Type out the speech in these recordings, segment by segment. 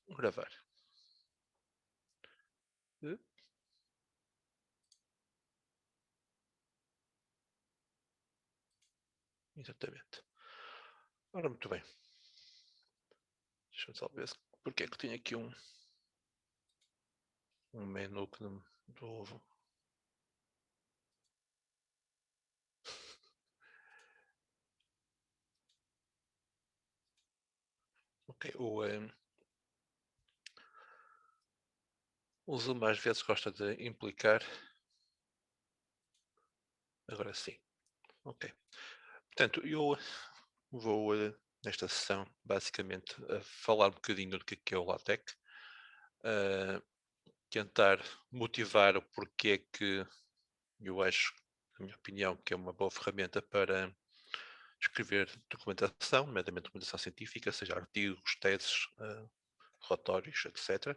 Gravar. Eh, Exatamente. Ora, muito bem. Deixa-me só ver porque é que tenho aqui um menu que não do ovo. Ok, o Zoom às vezes gosta de implicar. Agora sim. Ok. Portanto, eu vou nesta sessão basicamente falar um bocadinho do que é o LaTeX, eh, tentar motivar o porquê é que eu acho, na minha opinião, que é uma boa ferramenta para escrever documentação, nomeadamente documentação científica, seja artigos, teses, relatórios, etc.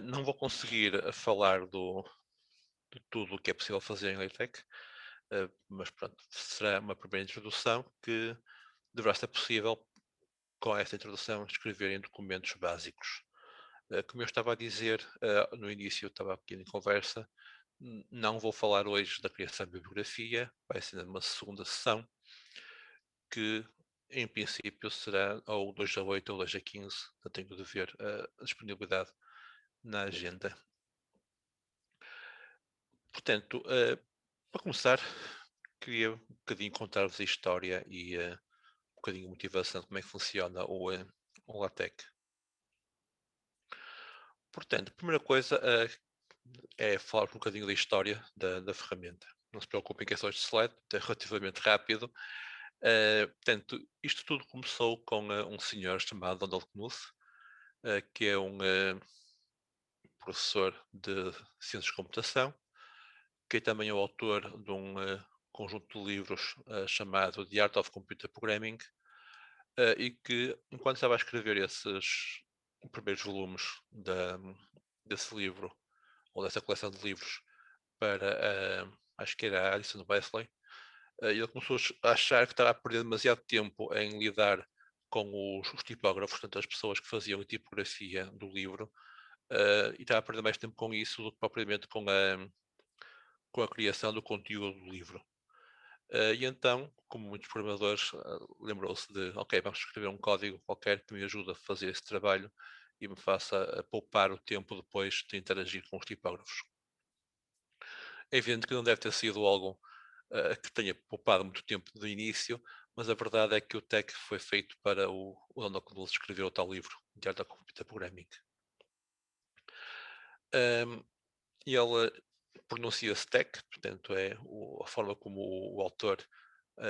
Não vou conseguir falar de tudo o que é possível fazer em LaTeX, mas pronto, será uma primeira introdução que deverá ser possível, com esta introdução, escrever em documentos básicos. Como eu estava a dizer no início, eu estava aqui em conversa, não vou falar hoje da criação de bibliografia, vai ser uma segunda sessão, que em princípio será ou 2 a 8 ou 2 a 15, eu tenho de ver a disponibilidade na agenda. Portanto, para começar, queria um bocadinho contar-vos a história e um bocadinho a motivação de como é que funciona o LaTeX. Portanto, a primeira coisa é falar um bocadinho da história da ferramenta. Não se preocupem que é só este slide, é relativamente rápido. Portanto, isto tudo começou com um senhor chamado Donald Knuth, que é um professor de Ciências de Computação, que é também o autor de um conjunto de livros chamado The Art of Computer Programming, e que, enquanto estava a escrever esses primeiros volumes desse livro, ou dessa coleção de livros, para, acho que era a Alison Wesley, ele começou a achar que estava a perder demasiado tempo em lidar com os tipógrafos, portanto, as pessoas que faziam a tipografia do livro, e estava a perder mais tempo com isso do que propriamente com a criação do conteúdo do livro. E então, como muitos programadores, lembrou-se de, ok, vamos escrever um código qualquer que me ajude a fazer esse trabalho e me faça poupar o tempo depois de interagir com os tipógrafos. É evidente que não deve ter sido algo que tenha poupado muito tempo do início, mas a verdade é que o tech foi feito para o Donald Knuth escrever o tal livro, de Art of Computer Programming. Um, e ele pronuncia-se tech, portanto é a forma como o autor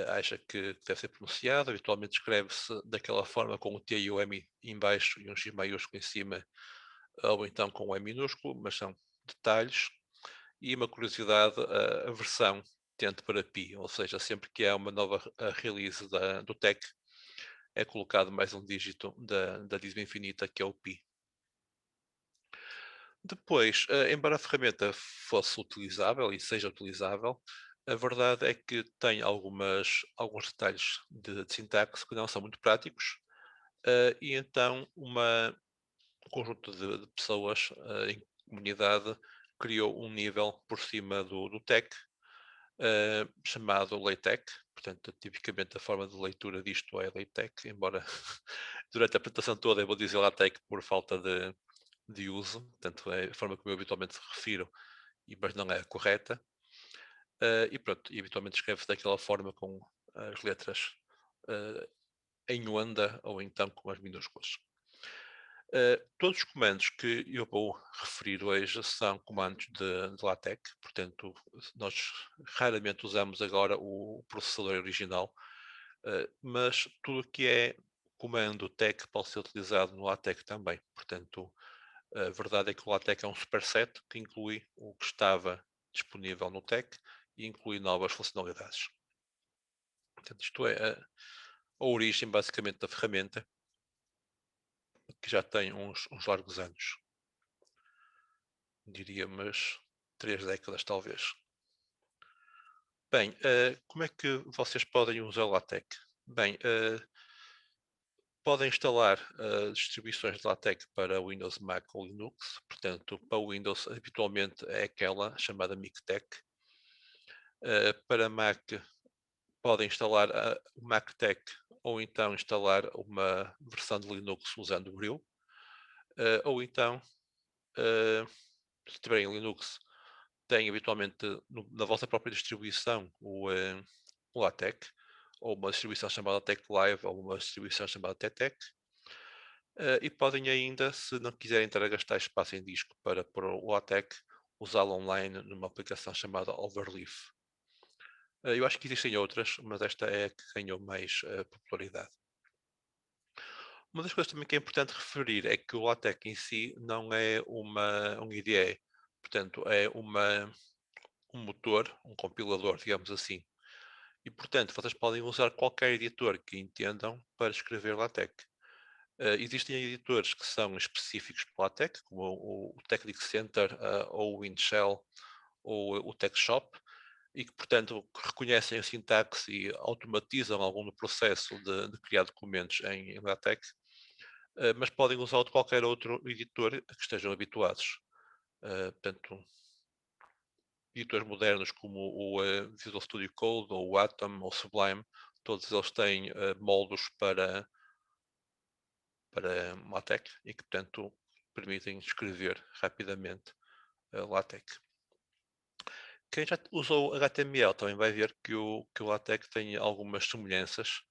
acha que deve ser pronunciado. Habitualmente escreve-se daquela forma com o T e o M em baixo e um X maiúsculo em cima, ou então com o M minúsculo, mas são detalhes. E uma curiosidade, a versão tende para pi, ou seja, sempre que há uma nova release do tech, é colocado mais um dígito da dízima infinita, que é o pi. Depois, embora a ferramenta fosse utilizável e seja utilizável, a verdade é que tem alguns detalhes de sintaxe que não são muito práticos, e então um conjunto de pessoas em comunidade criou um nível por cima do tech, chamado LaTeX. Portanto, tipicamente a forma de leitura disto é LaTeX, embora durante a apresentação toda eu vou dizer LaTeX por falta de uso, portanto é a forma como eu habitualmente refiro, mas não é a correta. E pronto, e habitualmente escreve-se daquela forma com as letras em onda ou então com as minúsculas. Todos os comandos que eu vou referir hoje são comandos de LaTeX, portanto, nós raramente usamos agora o processador original, mas tudo o que é comando TeX pode ser utilizado no LaTeX também. Portanto, a verdade é que o LaTeX é um superset que inclui o que estava disponível no TeX e inclui novas funcionalidades. Portanto, isto é a origem basicamente da ferramenta, que já tem uns largos anos, diria, mas 3 décadas talvez. Bem, como é que vocês podem usar o LaTeX? Bem, podem instalar distribuições de LaTeX para Windows, Mac ou Linux. Portanto, para o Windows, habitualmente é aquela chamada MikTeX. Para Mac, podem instalar o MacTeX ou então instalar uma versão de Linux usando o Brew. Ou então, se tiverem Linux, têm habitualmente na vossa própria distribuição o LaTeX, ou uma distribuição chamada TeX Live, ou uma distribuição chamada TeTeX. E podem ainda, se não quiserem estar a gastar espaço em disco para pôr o LaTeX, usá-lo online numa aplicação chamada Overleaf. Eu acho que existem outras, mas esta é a que ganhou mais popularidade. Uma das coisas também que é importante referir é que o LaTeX em si não é um IDE, portanto é um motor, um compilador, digamos assim. E portanto vocês podem usar qualquer editor que entendam para escrever LaTeX. Existem editores que são específicos para LaTeX, como o Technic Center, ou o Windshell, ou o TechShop, e que, portanto, reconhecem a sintaxe e automatizam algum do processo de criar documentos em LaTeX, mas podem usar de qualquer outro editor a que estejam habituados. Portanto, editores modernos como o Visual Studio Code, ou o Atom, ou o Sublime, todos eles têm moldes para LaTeX e que, portanto, permitem escrever rapidamente LaTeX. Quem já usou HTML também vai ver que o LaTeX tem algumas semelhanças,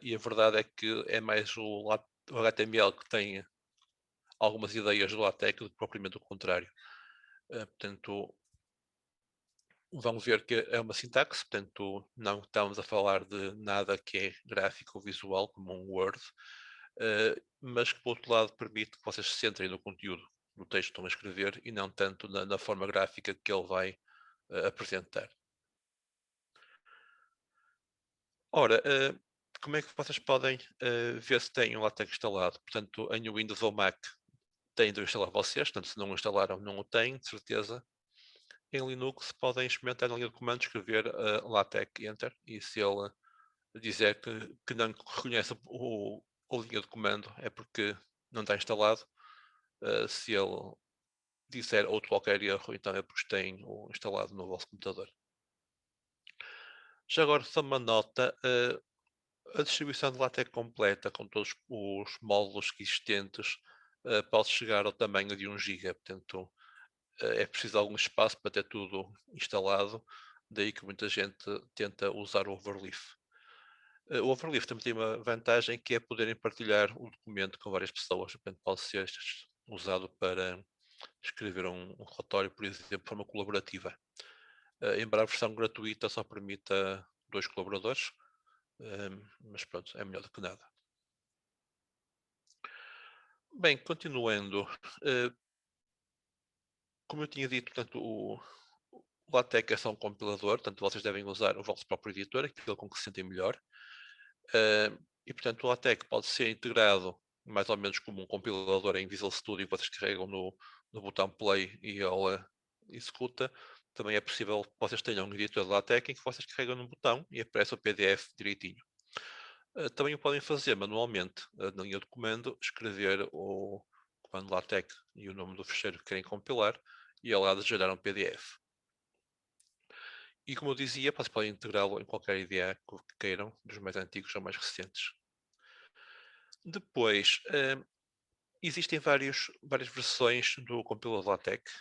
e a verdade é que é mais o HTML que tem algumas ideias do LaTeX do que propriamente o contrário. Portanto, vão ver que é uma sintaxe, portanto, não estamos a falar de nada que é gráfico ou visual, como um Word, mas que, por outro lado, permite que vocês se centrem no conteúdo do texto que estão a escrever e não tanto na forma gráfica que ele vai apresentar. Ora, como é que vocês podem ver se têm o LaTeX instalado? Portanto, em Windows ou Mac têm de instalar vocês, portanto, se não o instalaram, não o têm, de certeza. Em Linux podem experimentar na linha de comando, escrever LaTeX Enter, e se ele dizer que não reconhece a linha de comando é porque não está instalado. Se ele disser outro qualquer erro, então é porque tem o instalado no vosso computador. Já agora, só uma nota, a distribuição de LaTeX completa, com todos os módulos existentes, pode chegar ao tamanho de 1 GB, portanto, é preciso algum espaço para ter tudo instalado, daí que muita gente tenta usar o Overleaf. O Overleaf também tem uma vantagem que é poderem partilhar o documento com várias pessoas, portanto pode ser usado para escrever um relatório, por exemplo, de forma colaborativa. Embora a versão gratuita só permita 2 colaboradores, mas pronto, é melhor do que nada. Bem, continuando, como eu tinha dito, portanto, o LaTeX é só um compilador, portanto vocês devem usar o vosso próprio editor, aquilo com que se sentem melhor. E portanto o LaTeX pode ser integrado mais ou menos como um compilador em Visual Studio que vocês carregam no botão play e ele executa. Também é possível que vocês tenham um editor de LaTeX em que vocês carregam num botão e aparece o PDF direitinho. Também o podem fazer manualmente, na linha de comando, escrever o comando LaTeX e o nome do fecheiro que querem compilar e ele há de gerar um PDF. E como eu dizia, vocês podem integrá-lo em qualquer IDE que queiram, dos mais antigos ou mais recentes. Depois, existem várias versões do compilador LaTeX.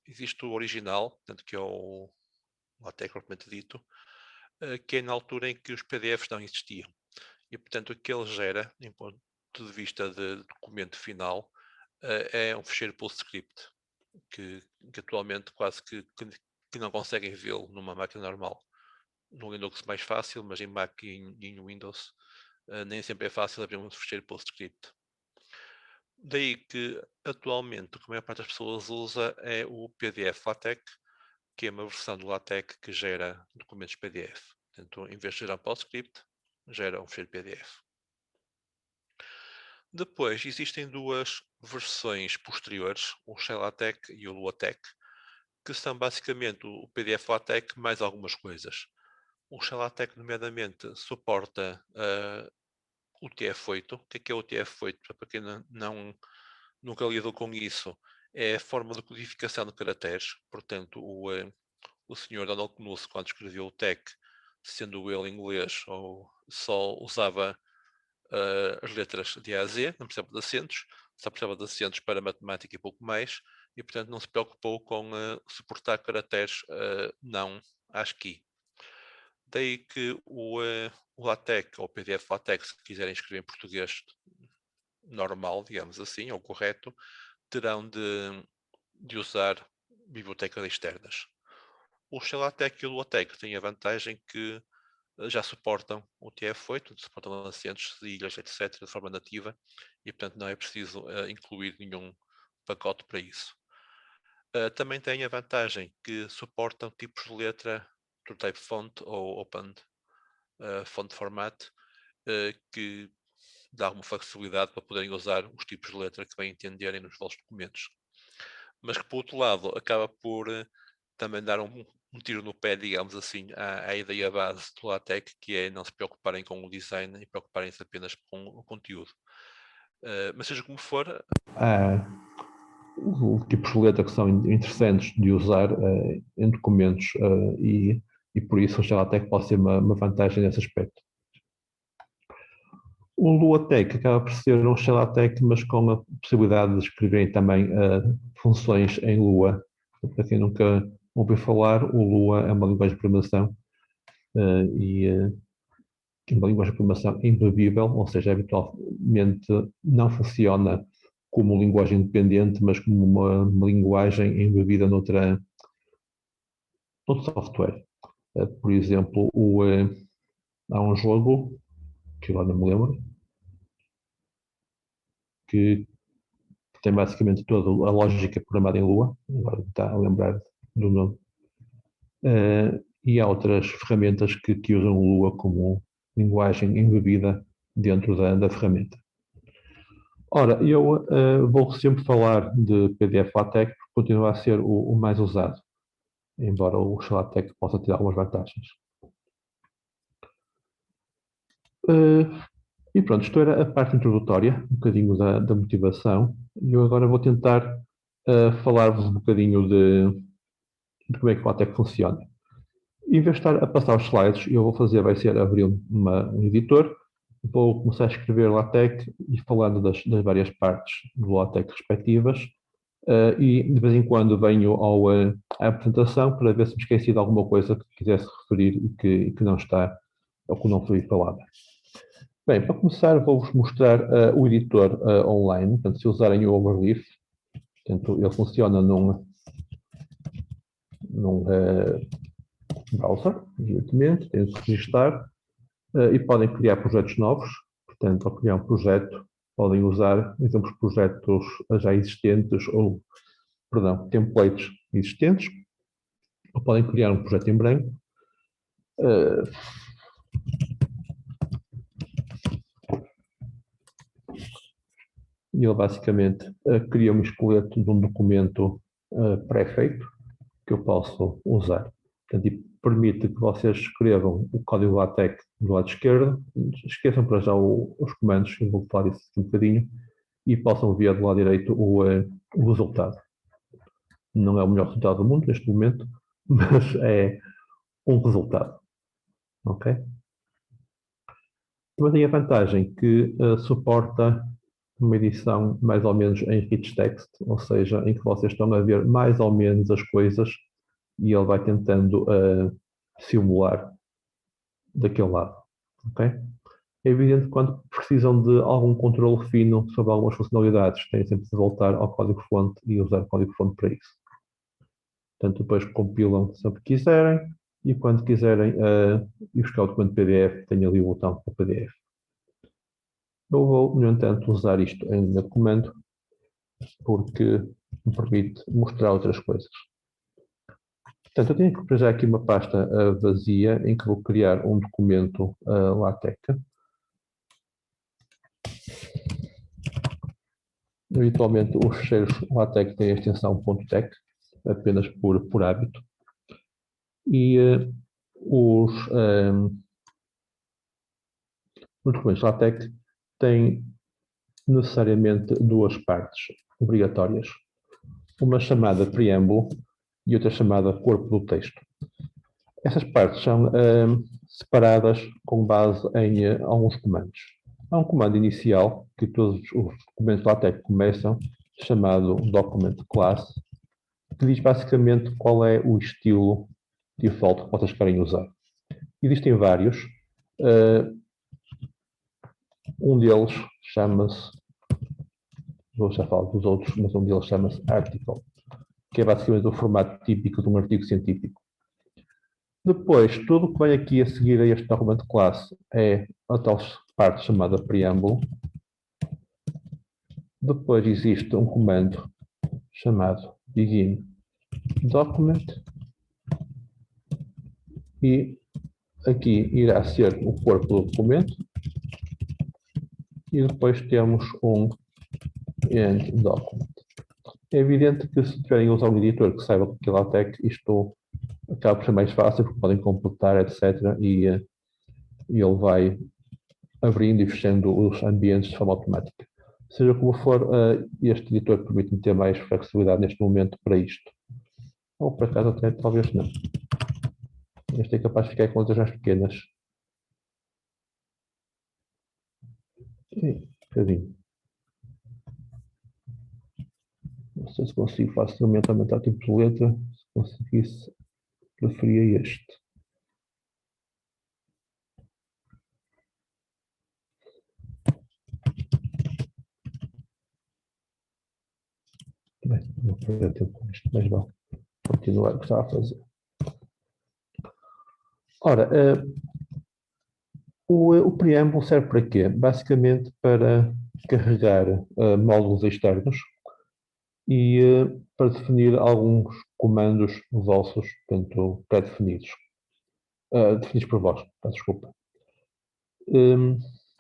Existe o original, portanto, que é o LaTeX propriamente dito, que é na altura em que os PDFs não existiam. E, portanto, o que ele gera, em ponto de vista de documento final, é um ficheiro PostScript, que atualmente quase que não conseguem vê-lo numa máquina normal. No Linux mais fácil, mas em Mac e em Windows nem sempre é fácil abrir um ficheiro PostScript. Daí que atualmente o que a maior parte das pessoas usa é o PDF LaTeX, que é uma versão do LaTeX que gera documentos PDF. Portanto, em vez de gerar um PostScript, gera um ficheiro PDF. Depois existem duas versões posteriores, o ShellLaTeX e o LuaTeX, que são basicamente o PDF LaTeX mais algumas coisas. O ShellLaTeX, nomeadamente, suporta o TF8. O que é o TF8? Para quem nunca lidou com isso, é a forma de codificação de caracteres. Portanto, o senhor Donald Knuth, quando escreveu o TeX, sendo ele inglês, ou só usava as letras de A a Z, não precisava de acentos, só precisava de acentos para matemática e pouco mais, e portanto não se preocupou com suportar caracteres não ASCII. Daí que o LaTeX ou o PDF LaTeX, se quiserem escrever em português normal, digamos assim, ou correto, terão de usar bibliotecas externas. O LaTeX e o LaTeX têm a vantagem que já suportam o TF8, suportam acentos, ilhas, etc., de forma nativa, e portanto não é preciso incluir nenhum pacote para isso. Também tem a vantagem que suportam tipos de letra do type font ou open font format, que dá uma flexibilidade para poderem usar os tipos de letra que bem entenderem nos vossos documentos. Mas que, por outro lado, acaba por também dar um tiro no pé, digamos assim, à ideia base do LaTeX, que é não se preocuparem com o design e preocuparem-se apenas com o conteúdo. Mas seja como for... Há tipos de letra que são interessantes de usar em documentos e por isso o LaTeX pode ser uma vantagem nesse aspecto. O LuaTeX acaba por ser um LaTeX, mas com a possibilidade de escreverem também funções em Lua. Para quem nunca ouviu falar, o Lua é uma linguagem de programação e uma linguagem de programação embebível, ou seja, habitualmente não funciona como linguagem independente, mas como uma linguagem embebida noutro software. Por exemplo, há um jogo, que agora não me lembro, que tem basicamente toda a lógica programada em Lua, agora está a lembrar do nome. E há outras ferramentas que usam Lua como linguagem embebida dentro da ferramenta. Ora, eu vou sempre falar de PDF LaTeX porque continua a ser o mais usado, embora o LaTeX possa ter algumas vantagens. E pronto, isto era a parte introdutória, um bocadinho da motivação, e eu agora vou tentar falar-vos um bocadinho de como é que o LaTeX funciona. Em vez de estar a passar os slides, eu vou fazer, vai ser abrir um editor, vou começar a escrever LaTeX e falando das várias partes do LaTeX respectivas, e de vez em quando venho à apresentação para ver se me esqueci de alguma coisa que quisesse referir e que não está, ou que não foi falada. Bem, para começar vou-vos mostrar o editor online, portanto, se usarem o Overleaf, portanto, ele funciona num browser, evidentemente, tem de se registrar e podem criar projetos novos, portanto, ao criar um projeto, podem usar exemplos de projetos já existentes ou, perdão, templates existentes, ou podem criar um projeto em branco. E ele basicamente cria um esqueleto de um documento pré-feito que eu posso usar. Portanto, e permite que vocês escrevam o código LaTeX do lado esquerdo, esqueçam para já os comandos, eu vou falar disso um bocadinho, e possam ver do lado direito o resultado. Não é o melhor resultado do mundo neste momento, mas é um resultado. Ok? Também tem a vantagem que suporta uma edição mais ou menos em rich text, ou seja, em que vocês estão a ver mais ou menos as coisas e ele vai tentando simular daquele lado. Okay? É evidente que quando precisam de algum controle fino sobre algumas funcionalidades, têm sempre de voltar ao código-fonte e usar o código-fonte para isso. Portanto, depois compilam sempre que quiserem e quando quiserem ir buscar o documento PDF, tem ali o botão para o PDF. Eu vou, no entanto, usar isto em documento porque me permite mostrar outras coisas. Portanto, eu tenho que preparar aqui uma pasta vazia em que vou criar um documento LaTeX. Habitualmente, os ficheiros LaTeX têm a extensão .tex, apenas por hábito. E os documentos LaTeX tem necessariamente duas partes obrigatórias, uma chamada preâmbulo e outra chamada corpo do texto. Essas partes são separadas com base em alguns comandos. Há um comando inicial que todos os documentos LaTeX começam, chamado document class, que diz basicamente qual é o estilo default que vocês querem usar. Existem vários. Um deles chama-se, vou já falar dos outros, mas um deles chama-se article, que é basicamente o formato típico de um artigo científico. Depois, tudo o que vem aqui a seguir a este documento classe é a tal parte chamada preâmbulo. Depois existe um comando chamado begin document e aqui irá ser o corpo do documento e depois temos um end document. É evidente que se tiverem a usar um editor que saiba que é LaTeX, isto acaba por ser mais fácil, porque podem completar, etc. E ele vai abrindo e fechando os ambientes de forma automática. Seja como for, este editor permite-me ter mais flexibilidade neste momento para isto. Ou por acaso até talvez não. Este é capaz de ficar com letras mais pequenas. Um bocadinho. Não sei se consigo facilmente aumentar o tipo de letra. Se conseguisse, preferia este. Bem, não vou perder tempo com isto, mas vou continuar o que estava a fazer. Ora, o preâmbulo serve para quê? Basicamente para carregar módulos externos e para definir alguns comandos vossos, portanto, pré-definidos. Definidos por vós, desculpa.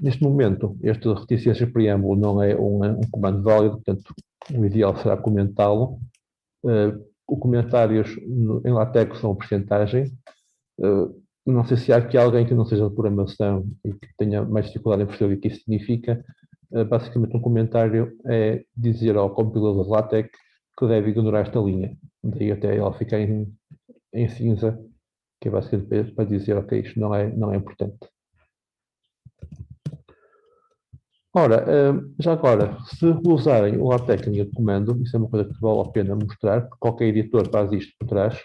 Neste momento, este reticência preâmbulo não é um comando válido, portanto, o ideal será comentá-lo. Os comentários em LaTeX são a porcentagem. Não sei se há aqui alguém que não seja de programação e que tenha mais dificuldade em perceber o que isso significa. Basicamente, um comentário é dizer ao compilador LaTeX que deve ignorar esta linha. Daí até ela ficar em cinza, que é basicamente para dizer, ok, isto não é importante. Ora, já agora, se usarem o LaTeX em linha de comando, isso é uma coisa que vale a pena mostrar, porque qualquer editor faz isto por trás,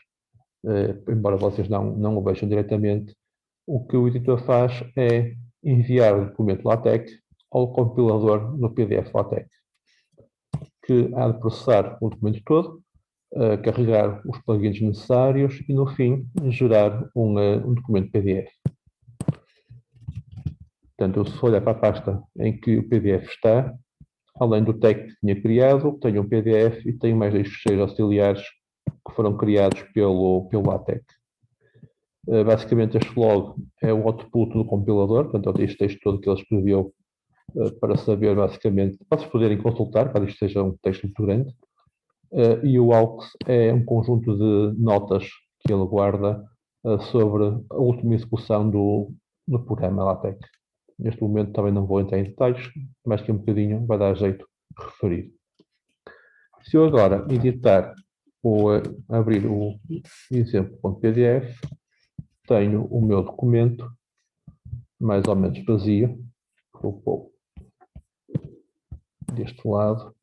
embora vocês não o vejam diretamente. O que o editor faz é enviar o documento LaTeX ao compilador no PDF LaTeX, que há de processar o documento todo, carregar os plugins necessários e, no fim, gerar um documento PDF. Portanto, eu se olhar para a pasta em que o PDF está, além do tag que tinha criado, tenho um PDF e tenho mais dois ficheiros auxiliares que foram criados pelo LaTeX. Basicamente, este log é o output do compilador, portanto, é este texto todo que ele escreveu para saber, basicamente, para vocês poderem consultar, caso isto seja um texto muito grande. E o aux é um conjunto de notas que ele guarda sobre a última execução do programa LaTeX. Neste momento também não vou entrar em detalhes, mas que um bocadinho vai dar jeito de referir. Se eu agora editar ou abrir o exemplo.pdf, tenho o meu documento mais ou menos vazio. Vou pôr deste lado.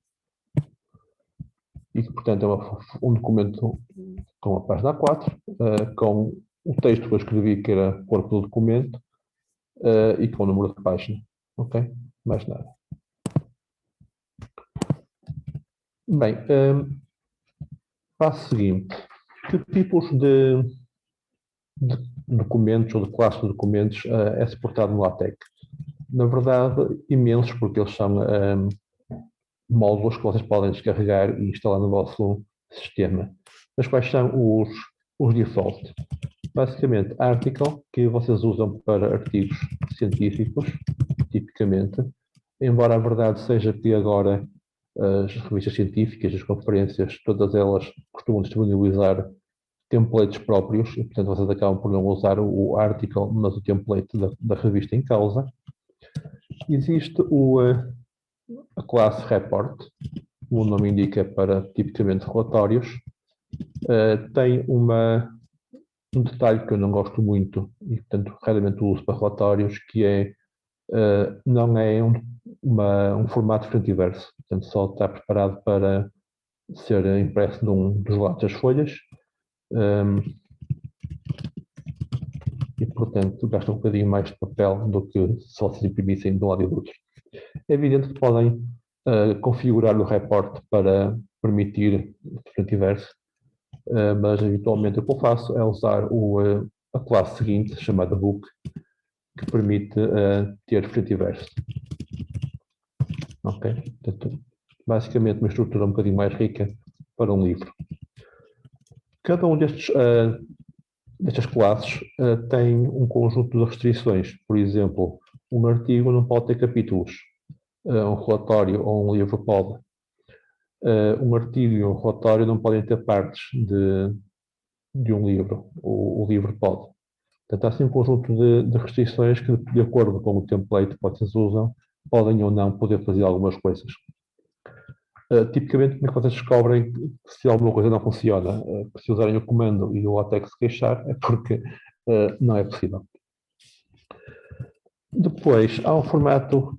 E que, portanto, é um documento com a página 4, com o texto que eu escrevi, que era corpo do documento, e com o número de página. Ok? Mais nada. Bem, passo seguinte. Que tipos de documentos ou de classe de documentos é suportado no LaTeX? Na verdade, imensos, porque eles são módulos que vocês podem descarregar e instalar no vosso sistema. Mas quais são os default? Basicamente, article, que vocês usam para artigos científicos, tipicamente, embora a verdade seja que agora as revistas científicas, as conferências, todas elas costumam disponibilizar templates próprios, e portanto vocês acabam por não usar o article, mas o template da revista em causa. existe a classe report, o nome indica para tipicamente relatórios, tem um detalhe que eu não gosto muito e, portanto, raramente uso para relatórios, que é, não é um formato frente e verso, portanto, só está preparado para ser impresso num dos lados das folhas, e, portanto, gasta um bocadinho mais de papel do que se vocês imprimissem de um lado e do outro. É evidente que podem configurar o report para permitir frente e verso, mas habitualmente o que eu faço é usar a classe seguinte, chamada book, que permite ter frente e verso. Ok? Portanto, basicamente uma estrutura um bocadinho mais rica para um livro. Cada um destas classes tem um conjunto de restrições. Por exemplo, um artigo não pode ter capítulos. Um relatório ou um livro pode. Um artigo e um relatório não podem ter partes de um livro. O livro pode. Portanto, há assim um conjunto de restrições que, de acordo com o template que vocês usam, podem ou não poder fazer algumas coisas. Tipicamente, como é que vocês descobrem que se alguma coisa não funciona? Se usarem o comando e o LaTeX se queixar, é porque não é possível. Depois, há um formato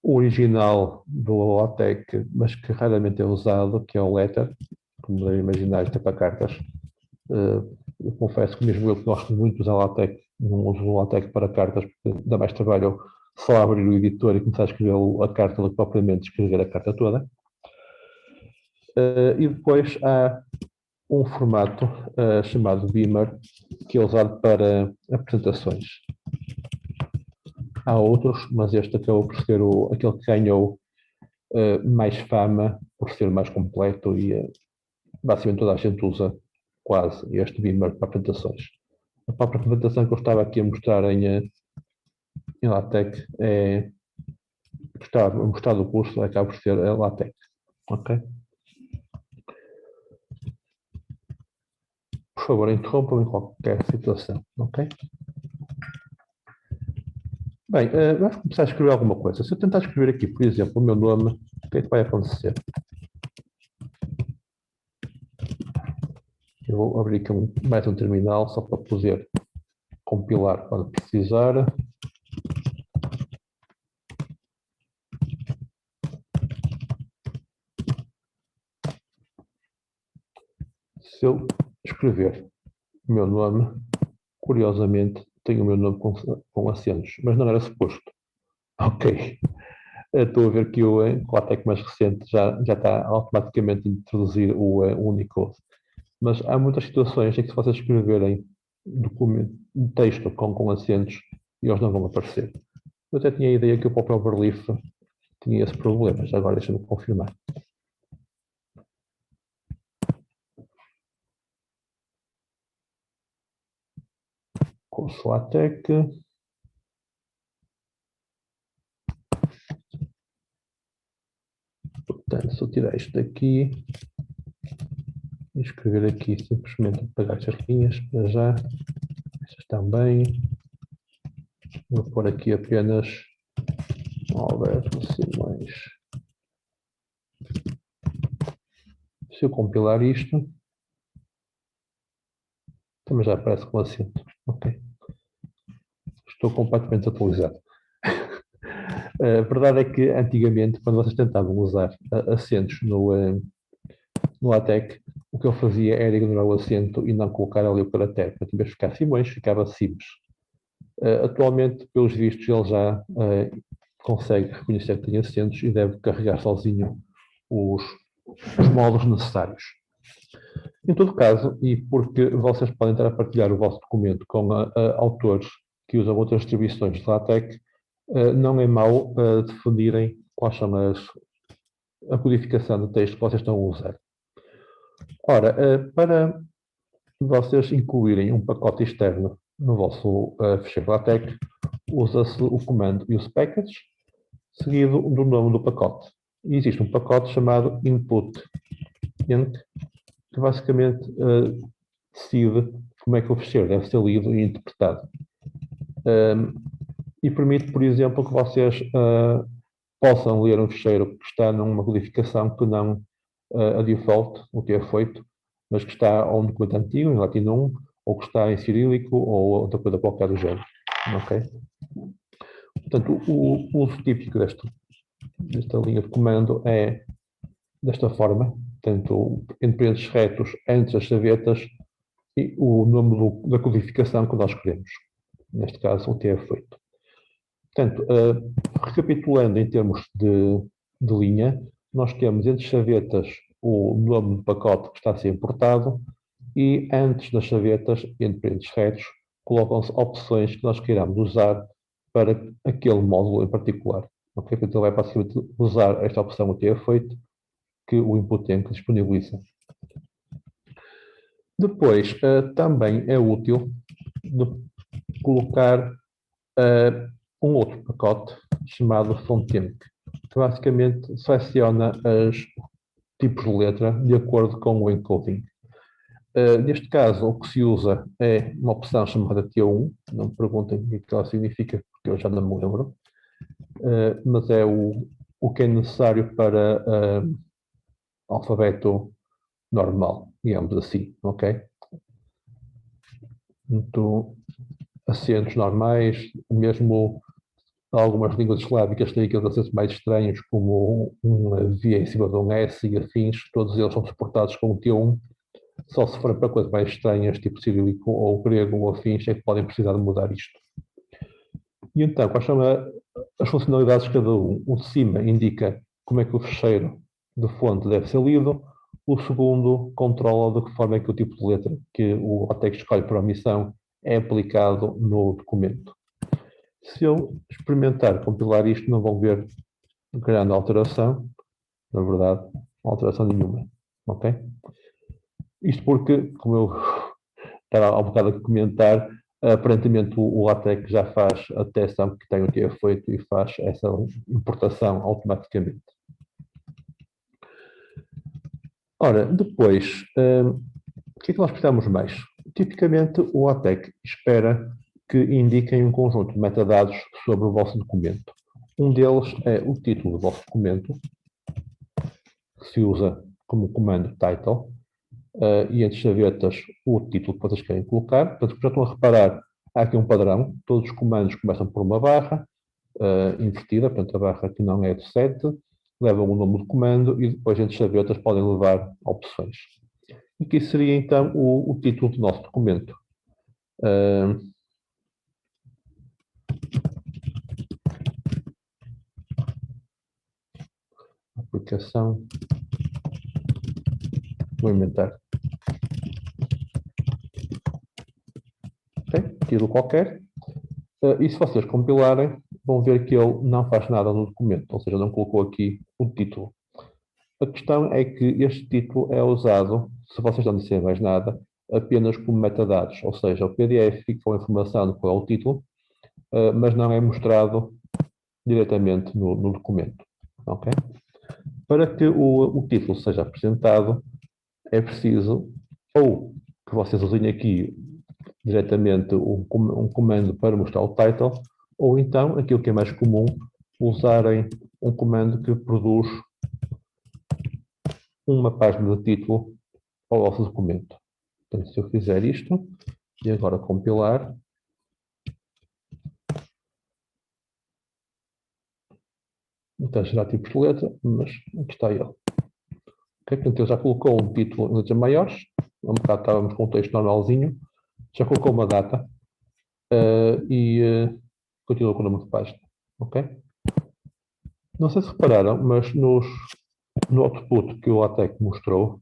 original do LaTeX, mas que raramente é usado, que é o Letter, como devem imaginar, isto é para cartas. Eu confesso que mesmo eu que gosto muito de usar LaTeX, não uso o LaTeX para cartas, porque dá mais trabalho só abrir o editor e começar a escrever a carta do que propriamente escrever a carta toda. E depois há um formato chamado Beamer, que é usado para apresentações. Há outros, mas este acabou por ser aquele que ganhou mais fama, por ser mais completo e basicamente toda a gente usa quase este Beamer para apresentações. A própria apresentação que eu estava aqui a mostrar em LaTeX a mostrar do curso acaba por ser LaTeX. Ok? Por favor, interrompam em qualquer situação. Ok? Bem, vamos começar a escrever alguma coisa. Se eu tentar escrever aqui, por exemplo, o meu nome, o que é que vai acontecer? Eu vou abrir aqui mais um terminal só para poder compilar quando precisar. Se eu escrever o meu nome, curiosamente, tenho o meu nome com acentos, mas não era suposto. Ok. Estou a ver que o LaTeX mais recente já está automaticamente a introduzir o Unicode. Mas há muitas situações em que se vocês escreverem texto com acentos, eles não vão aparecer. Eu até tinha a ideia que o próprio Overleaf tinha esse problema, já agora deixa-me confirmar. Curso LaTeX. Portanto, se eu tirar isto daqui e escrever aqui simplesmente apagar estas linhas para já, estas também. Vou pôr aqui apenas Alberto Simões. Se eu compilar isto, também já aparece com acento. Ok. Estou completamente atualizado. A verdade é que antigamente, quando vocês tentavam usar acentos no LaTeX, o que eu fazia era ignorar o acento e não colocar ali o caractere. Portanto, em vez de ficar Simões, ficava Sims. Atualmente, pelos vistos, ele já consegue reconhecer que tem acentos e deve carregar sozinho os módulos necessários. Em todo caso, e porque vocês podem estar a partilhar o vosso documento com autores que usam outras distribuições de LaTeX, não é mau definirem quais são a codificação do texto que vocês estão a usar. Ora, para vocês incluírem um pacote externo no vosso ficheiro LaTeX, usa-se o comando usePackage, seguido do nome do pacote. E existe um pacote chamado input, que basicamente decide como é que o ficheiro deve ser lido e interpretado. e permite, por exemplo, que vocês possam ler um ficheiro que está numa codificação que não a default, o que é feito, mas que está ou no documento antigo, em Latinum, ou que está em cirílico, ou outra coisa qualquer do género. Ok? Portanto, o uso típico desta linha de comando é desta forma, portanto, entre parênteses retos, entre as chavetas, e o nome da codificação que nós queremos. Neste caso, o que é feito. Portanto, recapitulando em termos de linha, nós temos entre chavetas o nome do pacote que está a ser importado e antes das chavetas, entre parênteses retos, colocam-se opções que nós queiramos usar para aquele módulo em particular. Okay? Portanto, ele vai basicamente usar esta opção que é feito, que o input-enc disponibiliza. Depois, também é útil de colocar um outro pacote chamado FontEnc, que basicamente seleciona os tipos de letra de acordo com o encoding. Neste caso, o que se usa é uma opção chamada T1, não me perguntem o que ela significa, porque eu já não me lembro, mas é o que é necessário para alfabeto normal, digamos assim, ok? Então, acentos normais, mesmo algumas línguas eslávicas têm aqueles acentos mais estranhos, como um V em cima de um S e afins, todos eles são suportados com o T1, só se for para coisas mais estranhas, tipo cirílico ou grego ou afins, é que podem precisar de mudar isto. E então, quais são as funcionalidades de cada um? O de cima indica como é que o fecheiro de fonte deve ser lido, o segundo controla de que forma é que o tipo de letra que o LaTeX escolhe para a missão é aplicado no documento. Se eu experimentar compilar isto, não vão ver grande alteração, na verdade, alteração nenhuma, ok? Isto porque, como eu estava há um bocado a comentar, aparentemente o LaTeX já faz a detecção que tem o que é feito e faz essa importação automaticamente. Ora, depois, o que é que nós precisamos mais? Tipicamente, o LaTeX espera que indiquem um conjunto de metadados sobre o vosso documento. Um deles é o título do vosso documento, que se usa como comando title, e entre chavetas o título que vocês querem colocar. Portanto, já estão a reparar, há aqui um padrão, todos os comandos começam por uma barra invertida, portanto a barra que não é de 7, levam o nome do comando e depois entre chavetas podem levar opções. E aqui seria então o título do nosso documento. Aplicação. Vou inventar. Ok, título qualquer. E se vocês compilarem, vão ver que ele não faz nada no documento, ou seja, não colocou aqui o título. A questão é que este título é usado, se vocês não disserem mais nada, apenas como metadados, ou seja, o PDF fica com a informação de qual é o título, mas não é mostrado diretamente no documento. Okay? Para que o título seja apresentado, é preciso ou que vocês usem aqui diretamente um comando para mostrar o title, ou então, aquilo que é mais comum, usarem um comando que produz uma página de título ao vosso documento. Portanto, se eu fizer isto, e agora compilar, então será tipos de letra, mas aqui está ele. Okay? Portanto, ele já colocou um título em letras maiores, há um bocado estávamos com um texto normalzinho, já colocou uma data e continua com o número de página. Ok? Não sei se repararam, mas no output que o LaTeX mostrou,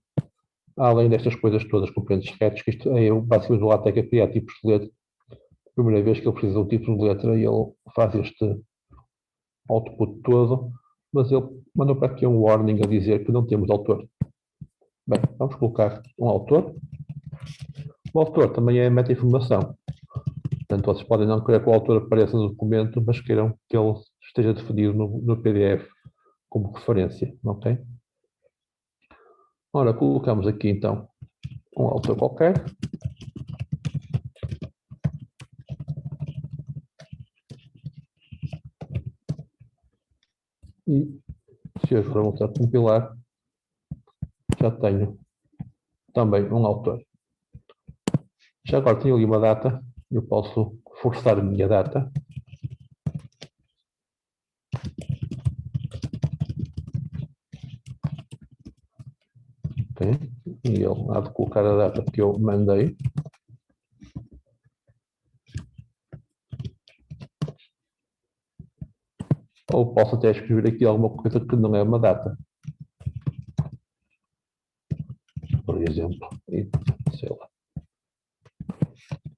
além destas coisas todas com parênteses retos, que isto é basicamente o LaTeX a criar tipos de letra. Primeira vez que ele precisa de um tipo de letra e ele faz este output todo, mas ele mandou para aqui um warning a dizer que não temos autor. Bem, vamos colocar um autor. O autor também é meta-informação. Portanto, vocês podem não querer que o autor apareça no documento, mas queiram que ele esteja definido no PDF como referência, ok? Ora, colocamos aqui então um autor qualquer. E se eu for voltar a compilar, já tenho também um autor. Já agora tenho ali uma data, eu posso forçar a minha data. Okay. E ele há de colocar a data que eu mandei. Ou posso até escrever aqui alguma coisa que não é uma data. Por exemplo, e sei lá.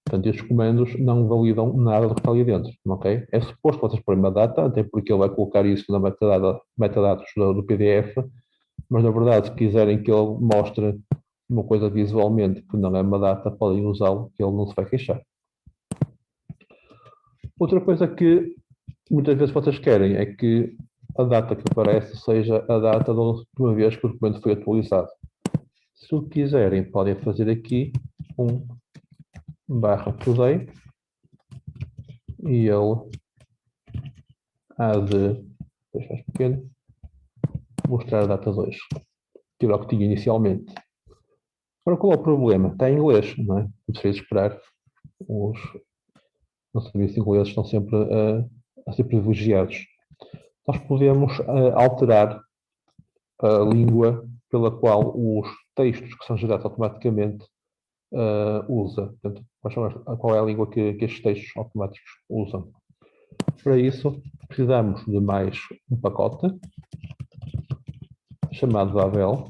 Portanto, estes comandos não validam nada do que está ali dentro, ok? É suposto vocês porem uma data, até porque ele vai colocar isso na metadados do PDF, mas na verdade, se quiserem que ele mostre uma coisa visualmente que não é uma data, podem usá-lo, que ele não se vai queixar. Outra coisa que muitas vezes vocês querem é que a data que aparece seja a data da última vez que o documento foi atualizado. Se o quiserem, podem fazer aqui um /today e ele há de, deixa mais pequeno, mostrar a data 2, que era o que tinha inicialmente. Agora, qual é o problema? Está em inglês, não é? Como se fez esperar, os serviços ingleses estão sempre a ser privilegiados. Nós podemos alterar a língua pela qual os textos que são gerados automaticamente usa. Portanto, qual é a língua que estes textos automáticos usam. Para isso, precisamos de mais um pacote chamado Babel.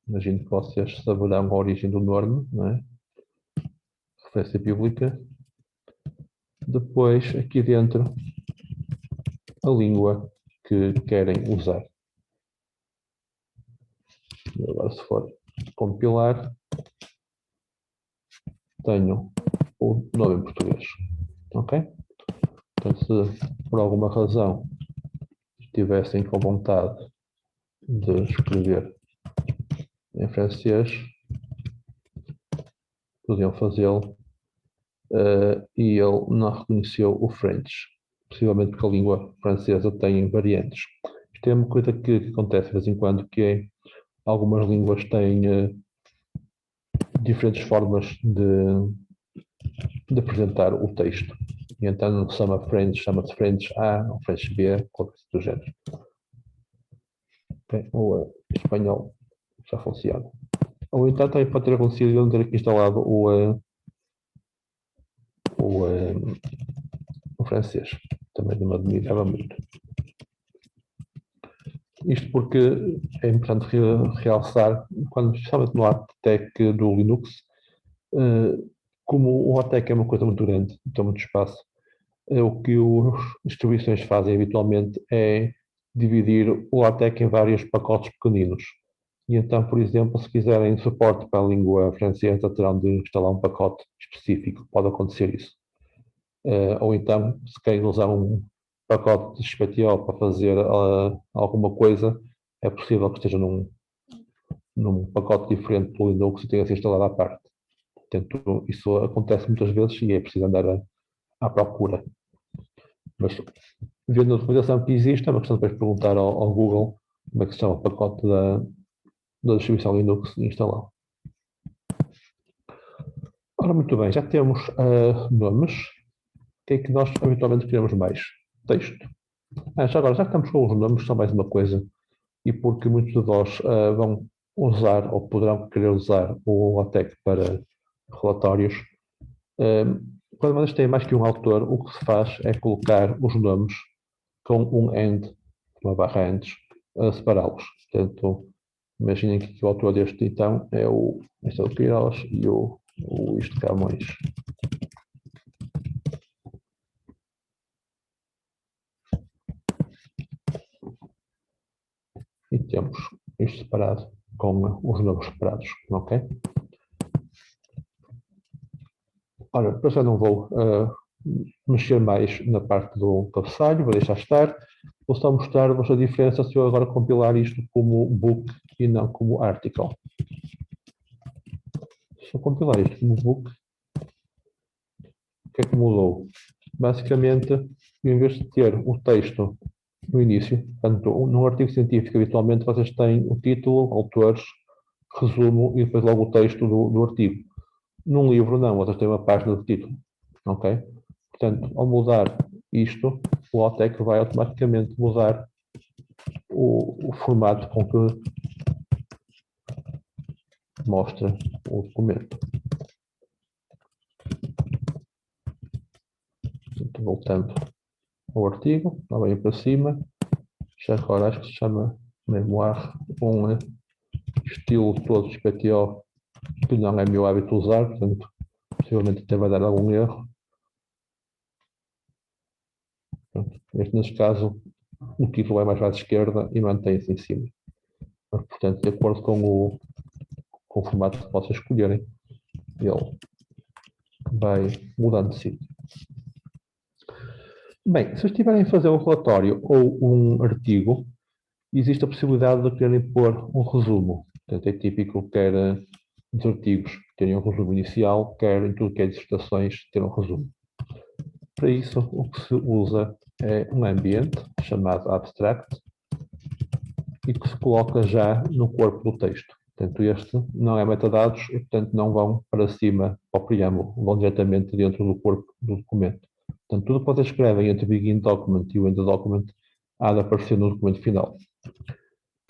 Imagino que vocês saberão a origem do nome, não é? Referência bíblica. Depois, aqui dentro, a língua que querem usar. E agora, se for compilar, tenho o nome em português. Ok? Então, se por alguma razão estivessem com vontade de escrever em francês, podiam fazê-lo e ele não reconheceu o French, possivelmente porque a língua francesa tem variantes. Isto é uma coisa que acontece de vez em quando, que é algumas línguas têm diferentes formas de apresentar o texto. E então não se chama-se French A ou French B, qualquer coisa do género. Okay? Ou espanhol já funciona. Ou então também pode ter acontecido eu ter aqui instalado o francês. Também não me admirava muito. Isto porque é importante realçar, quando, especialmente no ATTEC do Linux, como o ATTEC é uma coisa muito grande, tem muito espaço, o que as distribuições fazem habitualmente é dividir o LaTeX em vários pacotes pequeninos. E então, por exemplo, se quiserem suporte para a língua francesa, terão de instalar um pacote específico. Pode acontecer isso. Ou então, se querem usar um pacote de XPTO para fazer alguma coisa, é possível que esteja num pacote diferente do Linux e tenha sido instalado à parte. Portanto, isso acontece muitas vezes e é preciso andar à procura. Mas, vendo a documentação que existe, é uma questão de depois perguntar ao Google como é que se chama o pacote da distribuição Linux e instalá-lo. Ora, muito bem, já temos nomes. O que é que nós habitualmente queremos mais? Texto. Já agora, já que estamos com os nomes, só mais uma coisa. E porque muitos de vós vão usar ou poderão querer usar o LaTeX para relatórios, quando vocês têm mais que um autor, o que se faz é colocar os nomes com um AND, uma barra antes, a separá-los. Portanto, imaginem que o autor deste então este é o Queiroz e o Luís de Camões. E temos isto separado com os nomes separados, ok? Ora, para já não vou mexer mais na parte do cabeçalho, vou deixar estar. Vou só mostrar-vos a diferença se eu agora compilar isto como book e não como article. Se eu compilar isto como book, o que é que mudou? Basicamente, em vez de ter o texto no início. Portanto, num artigo científico, habitualmente vocês têm o título, autores, resumo e depois logo o texto do artigo. Num livro, não, vocês têm uma página de título. Ok? Portanto, ao mudar isto, o LaTeX vai automaticamente mudar o formato com que mostra o documento. Portanto, voltando ao artigo, lá vem para cima, já agora acho que se chama Memoir, um estilo todo SPTO que não é meu hábito usar, portanto, possivelmente até vai dar algum erro. Pronto, neste caso, o título é mais à esquerda e mantém-se em cima. Mas, portanto, de acordo com o formato que vocês escolherem, ele vai mudando de sítio. Bem, se estiverem a fazer um relatório ou um artigo, existe a possibilidade de quererem pôr um resumo. Portanto, é típico, quer dos artigos terem um resumo inicial, quer em tudo que é dissertações ter um resumo. Para isso, o que se usa é um ambiente chamado abstract e que se coloca já no corpo do texto. Portanto, este não é metadados e, portanto, não vão para cima ao preâmbulo, vão diretamente dentro do corpo do documento. Portanto, tudo o que vocês escrevem entre o begin document e o end document há de aparecer no documento final.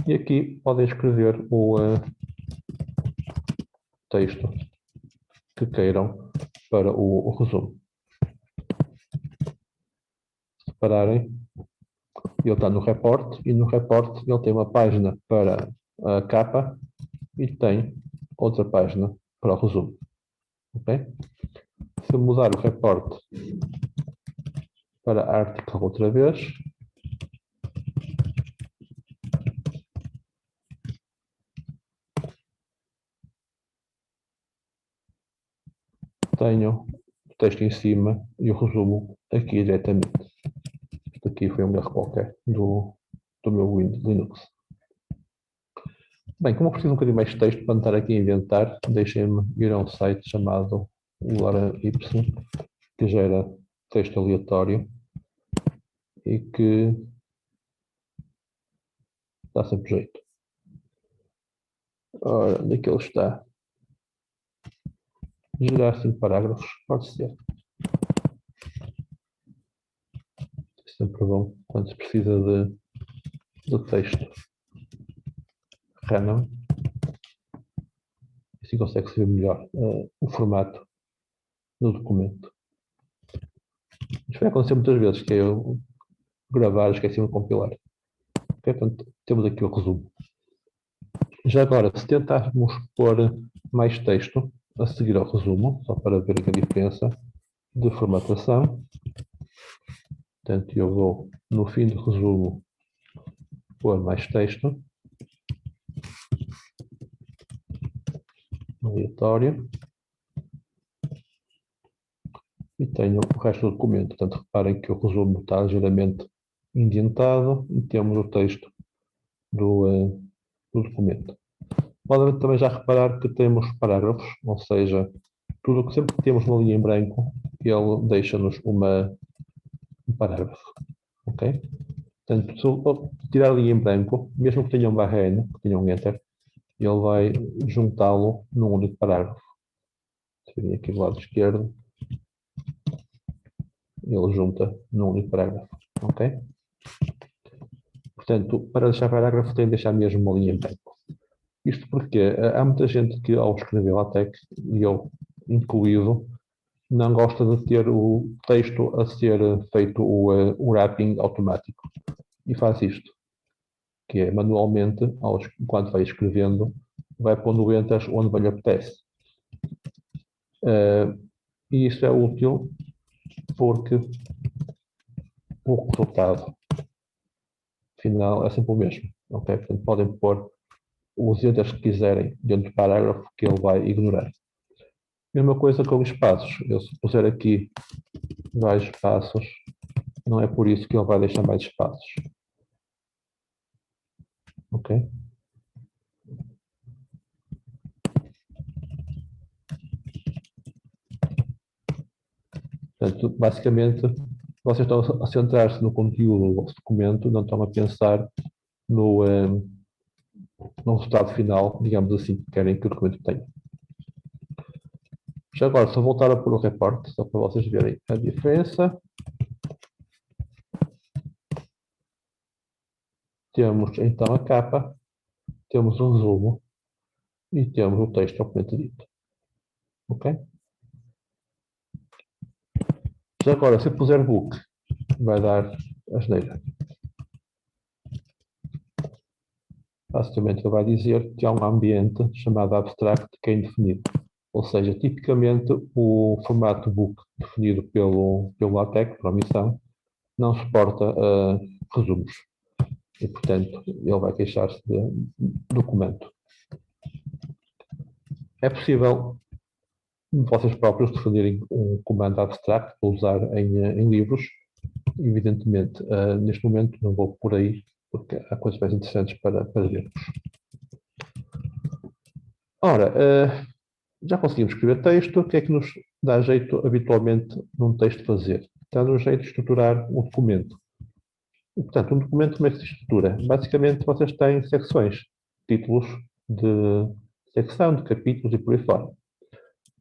E aqui podem escrever o texto que queiram para o resumo. Se repararem, ele está no report e no report ele tem uma página para a capa e tem outra página para o resumo. Okay? Se eu mudar o report para article outra vez, tenho o texto em cima e o resumo aqui diretamente. Isto aqui foi um erro qualquer do meu Windows Linux. Bem, como eu preciso um bocadinho mais de texto para não estar aqui a inventar, deixem-me ir a um site chamado Lorem Ipsum, que gera texto aleatório e que dá sempre jeito. Ora, onde é que ele está? Gerar 5 parágrafos, pode ser. É sempre bom quando se precisa de texto random. Assim consegue-se ver melhor o formato do documento. Isto vai acontecer muitas vezes, que é eu gravar e esqueci-me de compilar. Okay, portanto, temos aqui o resumo. Já agora, se tentarmos pôr mais texto a seguir ao resumo, só para ver a diferença de formatação, portanto, eu vou no fim do resumo pôr mais texto, aleatório, e tenho o resto do documento. Portanto, reparem que o resumo está ligeiramente indentado e temos o texto do documento. Podem também já reparar que temos parágrafos, ou seja, tudo que sempre que temos uma linha em branco, ele deixa-nos um parágrafo. Ok? Portanto, se eu tirar a linha em branco, mesmo que tenha um barra N, que tenha um enter, ele vai juntá-lo num único parágrafo. Se virem aqui do lado esquerdo, ele junta num único parágrafo. Ok? Portanto, para deixar parágrafo, tem de deixar mesmo uma linha em branco. Isto porque há muita gente que, ao escrever LaTeX, e eu incluído, não gosta de ter o texto a ser feito o wrapping automático. E faz isto, que é manualmente, enquanto vai escrevendo, vai pondo letras onde lhe apetece. E isso é útil porque o resultado final é sempre o mesmo. Okay? Portanto, podem pôr os letras que quiserem dentro do parágrafo que ele vai ignorar. Mesma coisa com os espaços. Eu, se puser aqui vários espaços, não é por isso que ele vai deixar mais espaços. Ok? Portanto, basicamente, vocês estão a centrar-se no conteúdo do vosso documento, não estão a pensar no resultado final, digamos assim, que querem que o documento tenha. Já agora, se eu voltar a pôr o reporte, só para vocês verem a diferença, temos então a capa, temos o resumo e temos o texto propriamente dito. Ok? Já agora, se eu puser book, vai dar asneira. Basicamente, ele vai dizer que há um ambiente chamado abstract que é indefinido. Ou seja, tipicamente o formato book definido pelo LaTeX, por omissão, não suporta resumos. E, portanto, ele vai queixar-se de documento. É possível vocês próprios definirem um comando abstract para usar em livros. Evidentemente, neste momento não vou por aí, porque há coisas mais interessantes para vermos. Ora, já conseguimos escrever texto. O que é que nos dá jeito habitualmente num texto fazer? Dá-nos jeito de estruturar um documento. E, portanto, um documento como é que se estrutura? Basicamente, vocês têm secções, títulos de secção, de capítulos e por aí fora.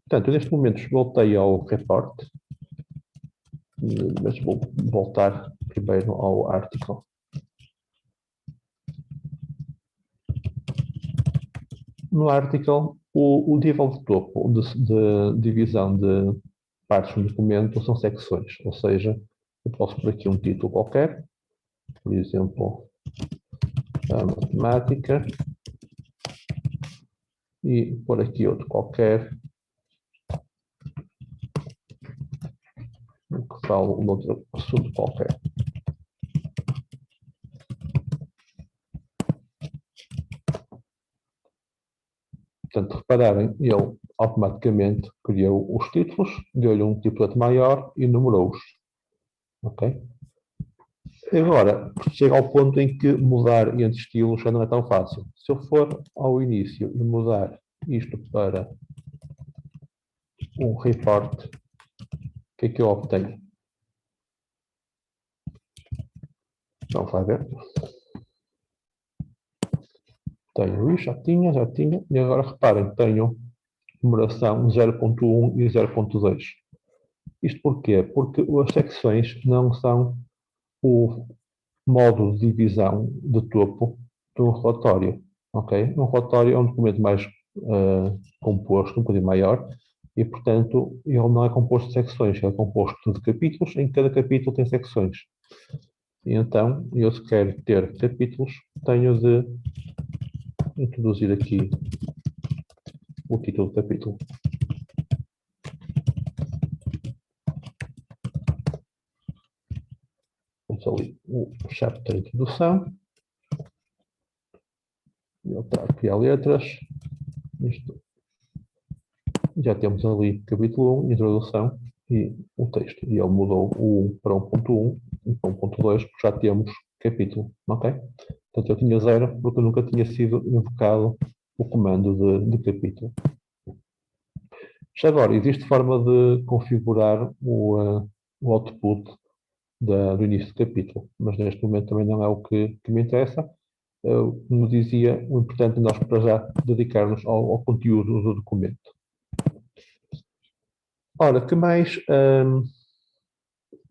Portanto, eu neste momento voltei ao report, mas vou voltar primeiro ao article. No article, o nível de topo de divisão de partes do documento são secções, ou seja, eu posso pôr aqui um título qualquer, por exemplo, a matemática, e pôr aqui outro qualquer, que fala um outro assunto qualquer. Portanto, repararem, ele automaticamente criou os títulos, deu-lhe um tipulete maior e numerou-os. Ok? Agora, chega ao ponto em que mudar entre estilos já não é tão fácil. Se eu for ao início e mudar isto para um report, o que é que eu obtenho? Vamos lá ver. Tenho isto, já tinha. E agora reparem, tenho numeração 0.1 e 0.2. Isto porquê? Porque as secções não são o modo de divisão de topo de um relatório. Okay? Um relatório é um documento mais composto, um bocadinho maior, e, portanto, ele não é composto de secções, ele é composto de capítulos, em que cada capítulo tem secções. E então, eu se quero ter capítulos, tenho de introduzir aqui o título do capítulo. Temos ali o chapter de introdução. Eu trago aqui as letras. Isto. Já temos ali capítulo 1, introdução e o texto. E ele mudou o 1 para 1.1 e para 1.2 porque já temos capítulo. Ok? Portanto, eu tinha 0 porque nunca tinha sido invocado o comando de capítulo. Já agora, existe forma de configurar o output do início do capítulo, mas neste momento também não é o que me interessa. Como dizia, o importante é nós para já dedicarmos ao conteúdo do documento. Ora, que mais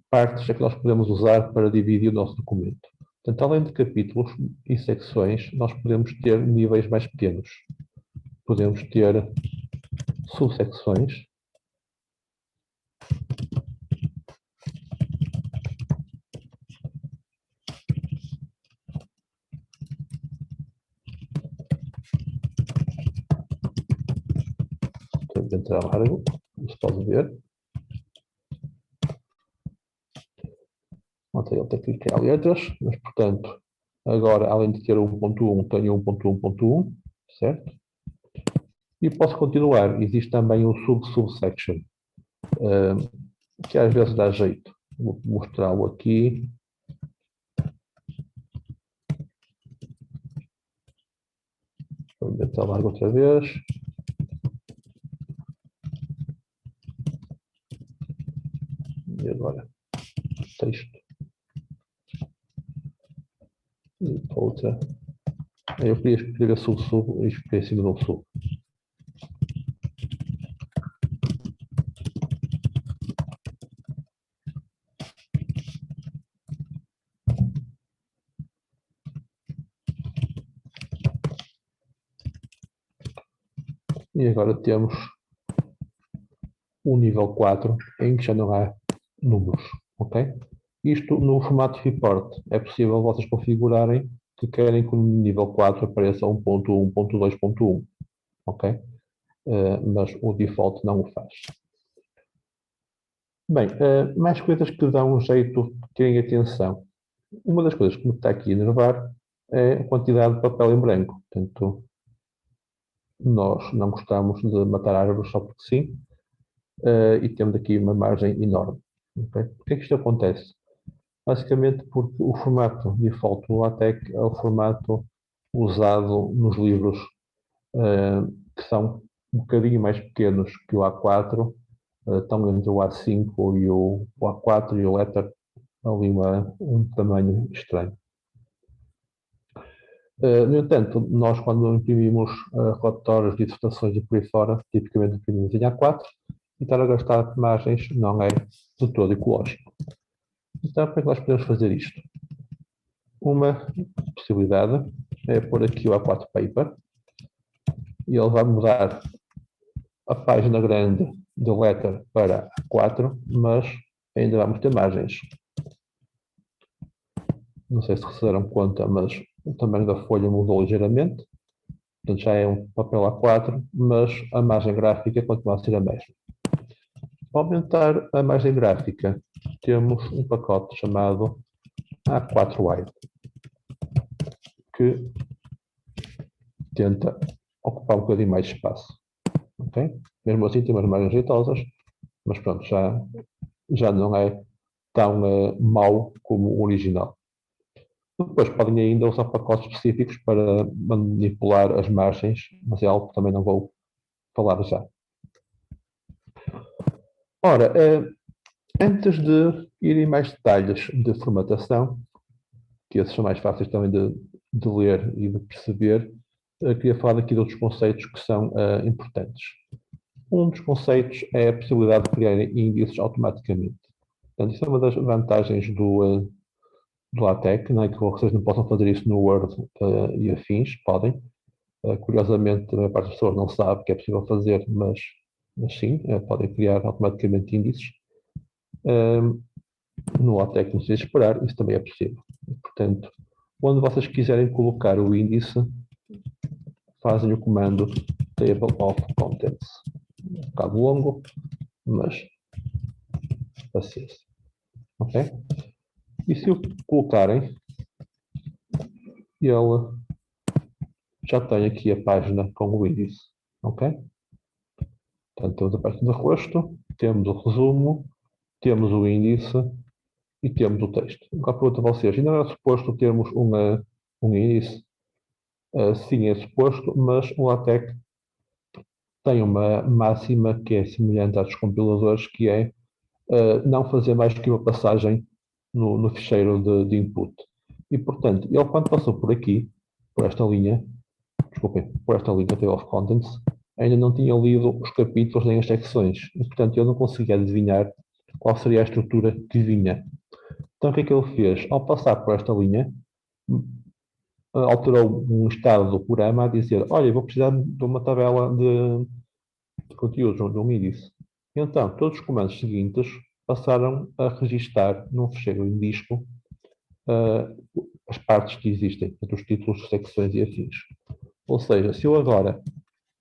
partes é que nós podemos usar para dividir o nosso documento? Portanto, além de capítulos e secções, nós podemos ter níveis mais pequenos. Podemos ter subsecções. Podemos entrar largo, como se pode ver. Ele tem que clicar letras, mas, portanto, agora, além de ter 1.1, tenho 1.1.1, certo? E posso continuar. Existe também o subsection, que às vezes dá jeito. Vou mostrá-lo aqui. Vou meter largo outra vez. E agora? texto. E outra. Eu queria escrever sub e escrever em cima do sub. E agora temos o nível 4, em que já não há números, ok? Isto no formato report. É possível vocês configurarem que querem que no nível 4 apareça 1.1.2.1, ok? Mas o default não o faz. Bem, mais coisas que dão um jeito de terem atenção. Uma das coisas que me está aqui a enervar é a quantidade de papel em branco. Portanto, nós não gostamos de matar árvores só porque sim, e temos aqui uma margem enorme. Okay? Por que é que isto acontece? Basicamente porque o formato default do LaTeX é o formato usado nos livros que são um bocadinho mais pequenos que o A4, estão entre o A5 e o A4 e o Letter, ali um tamanho estranho. No entanto, nós quando imprimimos relatórios, dissertações e por aí fora, tipicamente imprimimos em A4, e estar a gastar margens não é de todo ecológico. Então, como é que nós podemos fazer isto? Uma possibilidade é pôr aqui o A4 Paper, e ele vai mudar a página grande do Letter para A4, mas ainda vamos ter margens. Não sei se se deram conta, mas o tamanho da folha mudou ligeiramente. Portanto, já é um papel A4, mas a margem gráfica continua a ser a mesma. Para aumentar a margem gráfica, temos um pacote chamado A4 Wide, que tenta ocupar um bocadinho mais de espaço. Okay? Mesmo assim, tem umas margens jeitosas, mas pronto, já não é tão mau como o original. Depois podem ainda usar pacotes específicos para manipular as margens, mas é algo que também não vou falar já. Ora, antes de ir em mais detalhes de formatação, que esses são mais fáceis também de ler e de perceber, queria falar aqui de outros conceitos que são importantes. Um dos conceitos é a possibilidade de criar índices automaticamente. Portanto, isso é uma das vantagens do LaTeX, não é que vocês não possam fazer isso no Word e afins, podem. Curiosamente, a maior parte das pessoas não sabe que é possível fazer, mas sim, podem criar automaticamente índices. No LaTeX, não precisa esperar, isso também é possível. Portanto, quando vocês quiserem colocar o índice, fazem o comando Table of Contents. Um bocado longo, mas paciência. Ok? E se o colocarem, ele já tem aqui a página com o índice. Ok? Portanto, temos a página de rosto, temos o resumo, temos o índice e temos o texto. Agora pergunto a vocês, ainda não é suposto termos um índice? Sim, é suposto, mas o LaTeX tem uma máxima que é semelhante às dos compiladores, que é não fazer mais que uma passagem no ficheiro de input. E, portanto, ele quando passou por aqui, por esta linha, desculpem, por esta linha Table of Contents, ainda não tinha lido os capítulos nem as secções. E, portanto, eu não conseguia adivinhar qual seria a estrutura que vinha. Então, o que é que ele fez? Ao passar por esta linha, alterou um estado do programa a dizer, olha, vou precisar de uma tabela de conteúdos, de um índice. Então, todos os comandos seguintes passaram a registar num ficheiro em disco as partes que existem, os títulos, secções e afins. Ou seja, se eu agora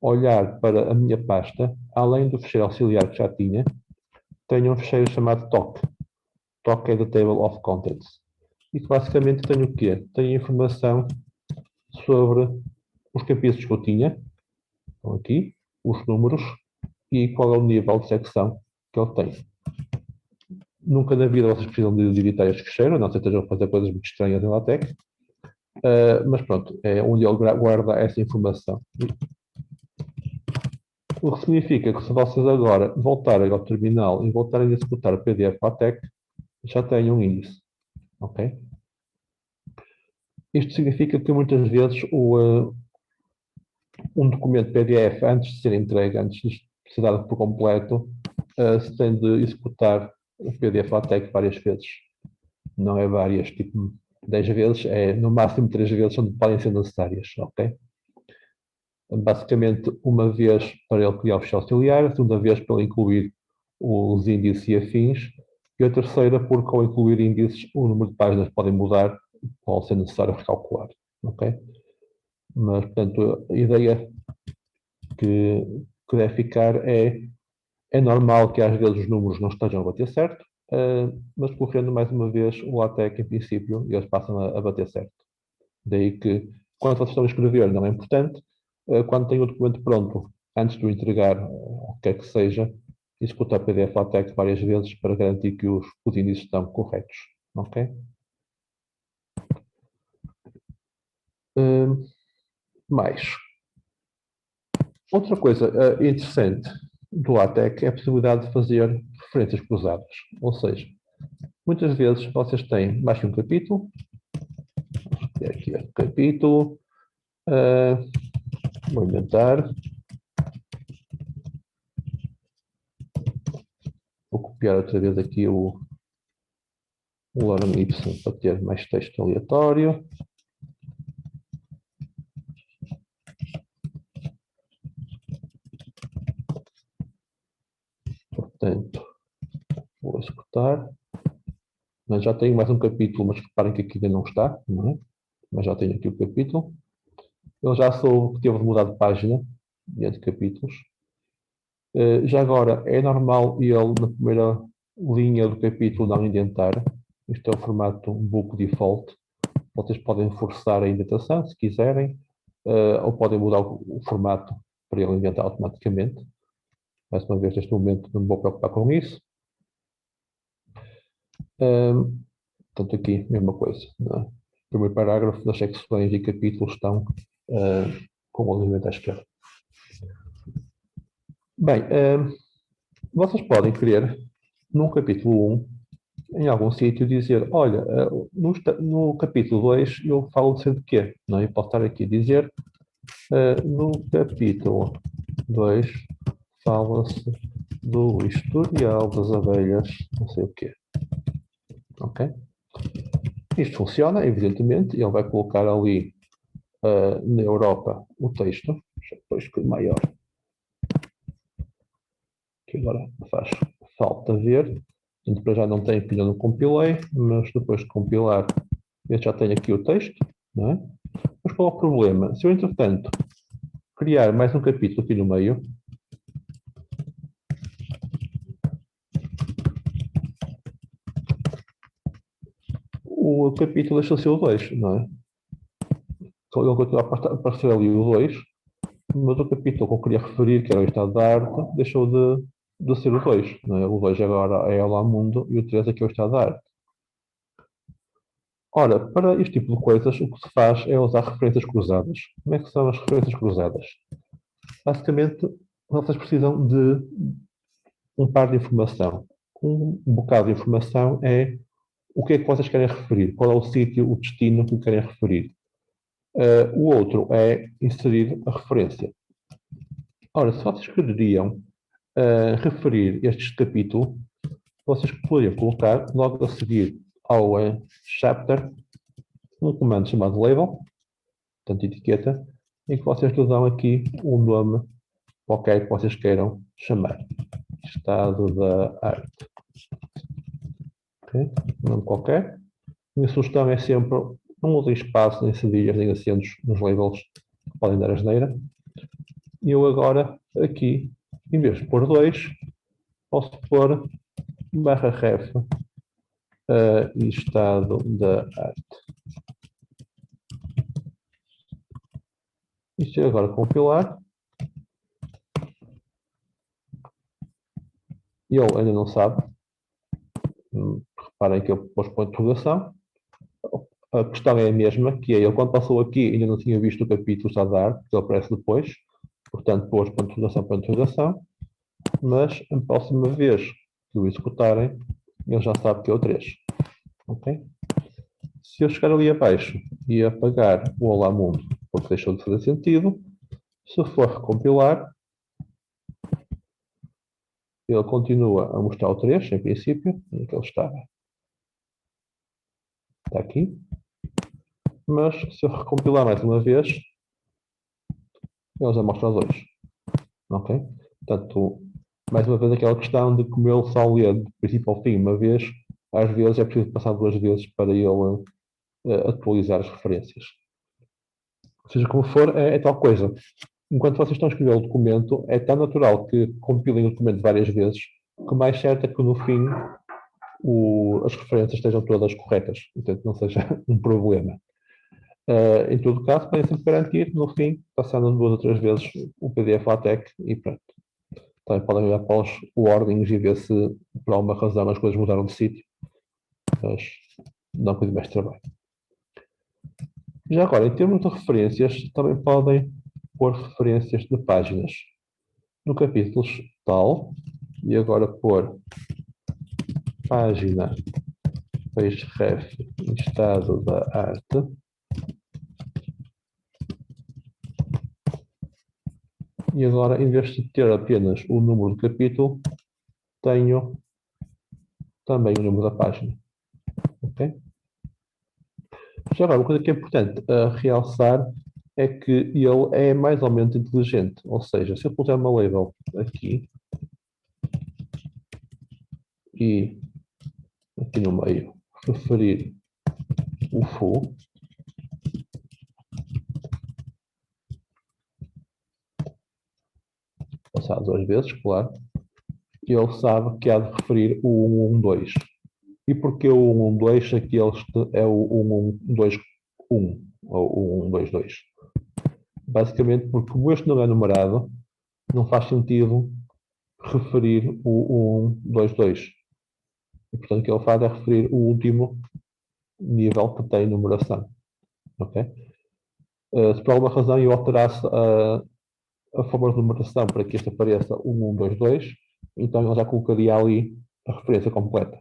olhar para a minha pasta, além do ficheiro auxiliar que já tinha, tenho um ficheiro chamado TOC. TOC é the Table of Contents. E que basicamente tenho o quê? Tenho informação sobre os capítulos que eu tinha, estão aqui, os números, e qual é o nível de secção que ele tem. Nunca na vida vocês precisam de editar este ficheiro, a não ser que estejam a fazer coisas muito estranhas em LaTeX, mas pronto, é onde ele guarda essa informação. O que significa que se vocês agora voltarem ao terminal e voltarem a executar o PDF LaTeX, já tem um índice, ok? Isto significa que muitas vezes um documento PDF, antes de ser entregue, antes de ser dado por completo, se tem de executar o PDF LaTeX várias vezes. Não é várias, tipo 10 vezes, é no máximo 3 vezes onde podem ser necessárias, ok? Basicamente, uma vez para ele criar o ficha auxiliar, a segunda vez para ele incluir os índices e afins, e a terceira porque ao incluir índices o número de páginas podem mudar, pode ser necessário recalcular, ok? Mas, portanto, a ideia que deve ficar é normal que às vezes os números não estejam a bater certo, mas correndo mais uma vez o LaTeX, em princípio, eles passam a bater certo. Daí que, quando vocês estão a escrever, não é importante, quando tem o documento pronto, antes de o entregar, o que quer que seja, executar PDF LaTeX várias vezes para garantir que os índices estão corretos. Ok? Mais. Outra coisa interessante do LaTeX é a possibilidade de fazer referências cruzadas. Ou seja, muitas vezes vocês têm mais que um capítulo. Vamos ter aqui um capítulo. Vou inventar. Vou copiar outra vez aqui o lorem ipsum para ter mais texto aleatório. Portanto, vou executar. Mas já tenho mais um capítulo, mas reparem que aqui ainda não está, não é? Mas já tenho aqui o capítulo. Ele já soube que teve de mudar de página, entre capítulos. Já agora, é normal ele, na primeira linha do capítulo, não indentar. Isto é o formato book default. Vocês podem forçar a indentação, se quiserem, ou podem mudar o formato para ele indentar automaticamente. Mais uma vez, neste momento, não me vou preocupar com isso. Portanto, aqui, mesma coisa. No primeiro parágrafo das secções e capítulos estão com o alinhamento à esquerda. Bem, vocês podem querer, num capítulo 1, em algum sítio, dizer, olha, no capítulo 2 eu falo de quê? Não, eu posso estar aqui a dizer, no capítulo 2 fala-se do historial das abelhas, não sei o quê. Ok? Isto funciona, evidentemente, ele vai colocar ali na Europa o texto, depois que maior, que agora faz falta ver, portanto para já não tem aqui, não compilei, mas depois de compilar eu já tenho aqui o texto, não é? Mas qual é o problema? Se eu entretanto criar mais um capítulo aqui no meio, o capítulo deixa de ser o 2, não é? Então ele continua a aparecer ali o 2, mas o capítulo que eu queria referir, que era o estado da arte, deixou de ser o 2. Não é? O 2 agora é Olá Mundo e o 3 aqui é o estado da arte. Ora, para este tipo de coisas, o que se faz é usar referências cruzadas. Como é que são as referências cruzadas? Basicamente, vocês precisam de um par de informação. Um bocado de informação é o que é que vocês querem referir, qual é o sítio, o destino que querem referir. O outro é inserir a referência. Ora, se vocês quereriam referir este capítulo, vocês poderiam colocar logo a seguir ao chapter um comando chamado label, portanto etiqueta, em que vocês lhe dão aqui um nome qualquer que vocês queiram chamar. Estado da arte. Okay? Um nome qualquer. A minha sugestão é sempre não usem espaço, nem cedilhas, nem acentos nos labels que podem dar asneira. E eu agora, aqui, em vez de pôr 2, posso pôr /ref estado da arte. Isto é agora compilar. E ele ainda não sabe. Reparem que eu pus ponto de interrogação. A questão é a mesma, que é ele quando passou aqui ainda não tinha visto o capítulo estado da arte, que ele aparece depois. Portanto, pôs ponto de interrogação, mas a próxima vez que o executarem, ele já sabe que é o 3. Ok? Se eu chegar ali abaixo e apagar o Olá Mundo porque deixou de fazer sentido, se for recompilar, ele continua a mostrar o 3, em princípio, em que ele estava. Está aqui. Mas se eu recompilar mais uma vez, ele já mostra os 2. Ok? Portanto, mais uma vez aquela questão de como ele só lê de princípio ao fim uma vez, às vezes é preciso passar 2 vezes para ele atualizar as referências. Seja como for, é tal coisa. Enquanto vocês estão a escrever o documento, é tão natural que compilem o documento várias vezes, que o mais certo é que no fim as referências estejam todas corretas, portanto não seja um problema. Em todo caso, podem sempre garantir, no fim, passando 2 ou 3 vezes o PDF LaTeX e pronto. Também podem olhar para os warnings e ver se por alguma razão as coisas mudaram de sítio, mas dá um bocadinho mais de trabalho. Já agora, em termos de referências, também podem pôr referências de páginas. No capítulo tal, e agora pôr página page-ref em estado da arte. E agora, em vez de ter apenas o número do capítulo, tenho também o número da página. Ok? Já agora, uma coisa que é importante realçar é que ele é mais ou menos inteligente. Ou seja, se eu puser uma label aqui e aqui no meio referir o full, passar 2 vezes, claro, ele sabe que há de referir o 112. E porquê o 112 se aqui é o 121 ou o 122? Basicamente porque como este não é numerado, não faz sentido referir o 122. E portanto o que ele faz é referir o último nível que tem numeração. Okay? Se por alguma razão eu alterasse a forma de numeração para que este apareça 1122, então ele já colocaria ali a referência completa.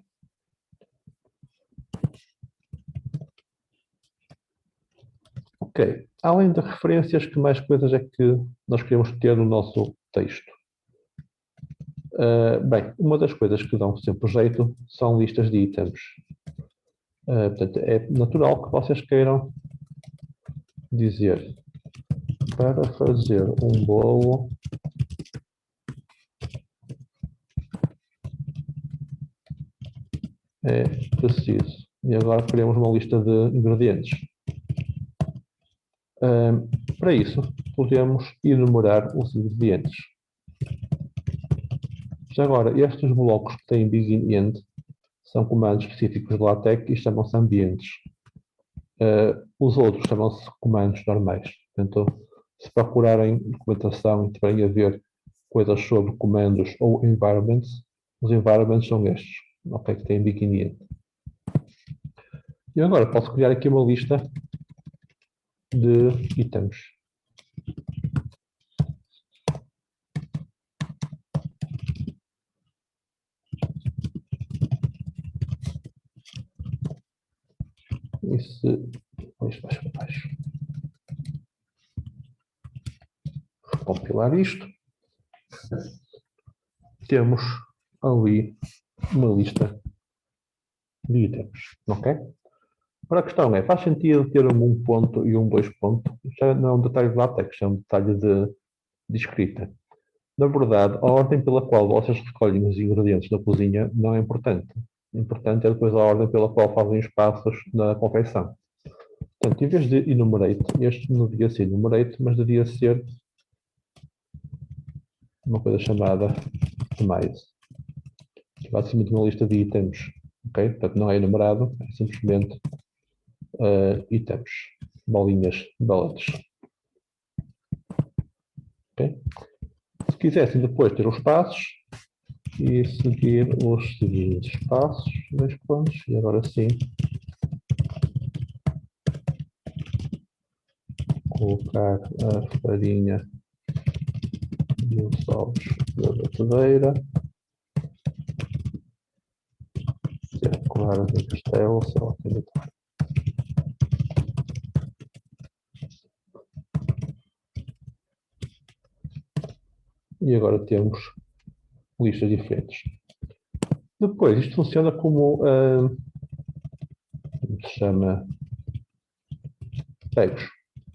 Ok. Além de referências, que mais coisas é que nós queremos ter no nosso texto? Bem, uma das coisas que dão sempre jeito são listas de itens. Portanto, é natural que vocês queiram dizer para fazer um bolo é preciso. E agora queremos uma lista de ingredientes. Para isso, podemos enumerar os ingredientes. Já agora, estes blocos que têm begin e end são comandos específicos de LaTeX e chamam-se ambientes. Os outros chamam-se comandos normais. Portanto, se procurarem documentação e tiverem a ver coisas sobre comandos ou environments, os environments são estes, okay, que têm begin e end. E agora posso criar aqui uma lista de itens. E se depois baixo para baixo, recompilar isto, temos ali uma lista de itens, ok? Agora a questão é, faz sentido ter um ponto e um 2 ponto? Já não é um detalhe de LaTeX, é um detalhe de escrita. Na verdade, a ordem pela qual vocês escolhem os ingredientes da cozinha não é importante. O importante é depois a ordem pela qual fazem os passos na confecção. Portanto, em vez de enumerate, este não devia ser enumerate, mas devia ser uma coisa chamada itemize. Basicamente uma lista de itens. Okay? Portanto, não é enumerado, é simplesmente itens, bolinhas, bullets. Okay? Se quisessem depois ter os passos e seguir os seguintes passos, 2 pontos, e agora sim colocar a farinha e os ovos da batedeira. procurar de Castelo, sei lá, onde está. E agora temos listas diferentes. Depois, isto funciona como se chama tags,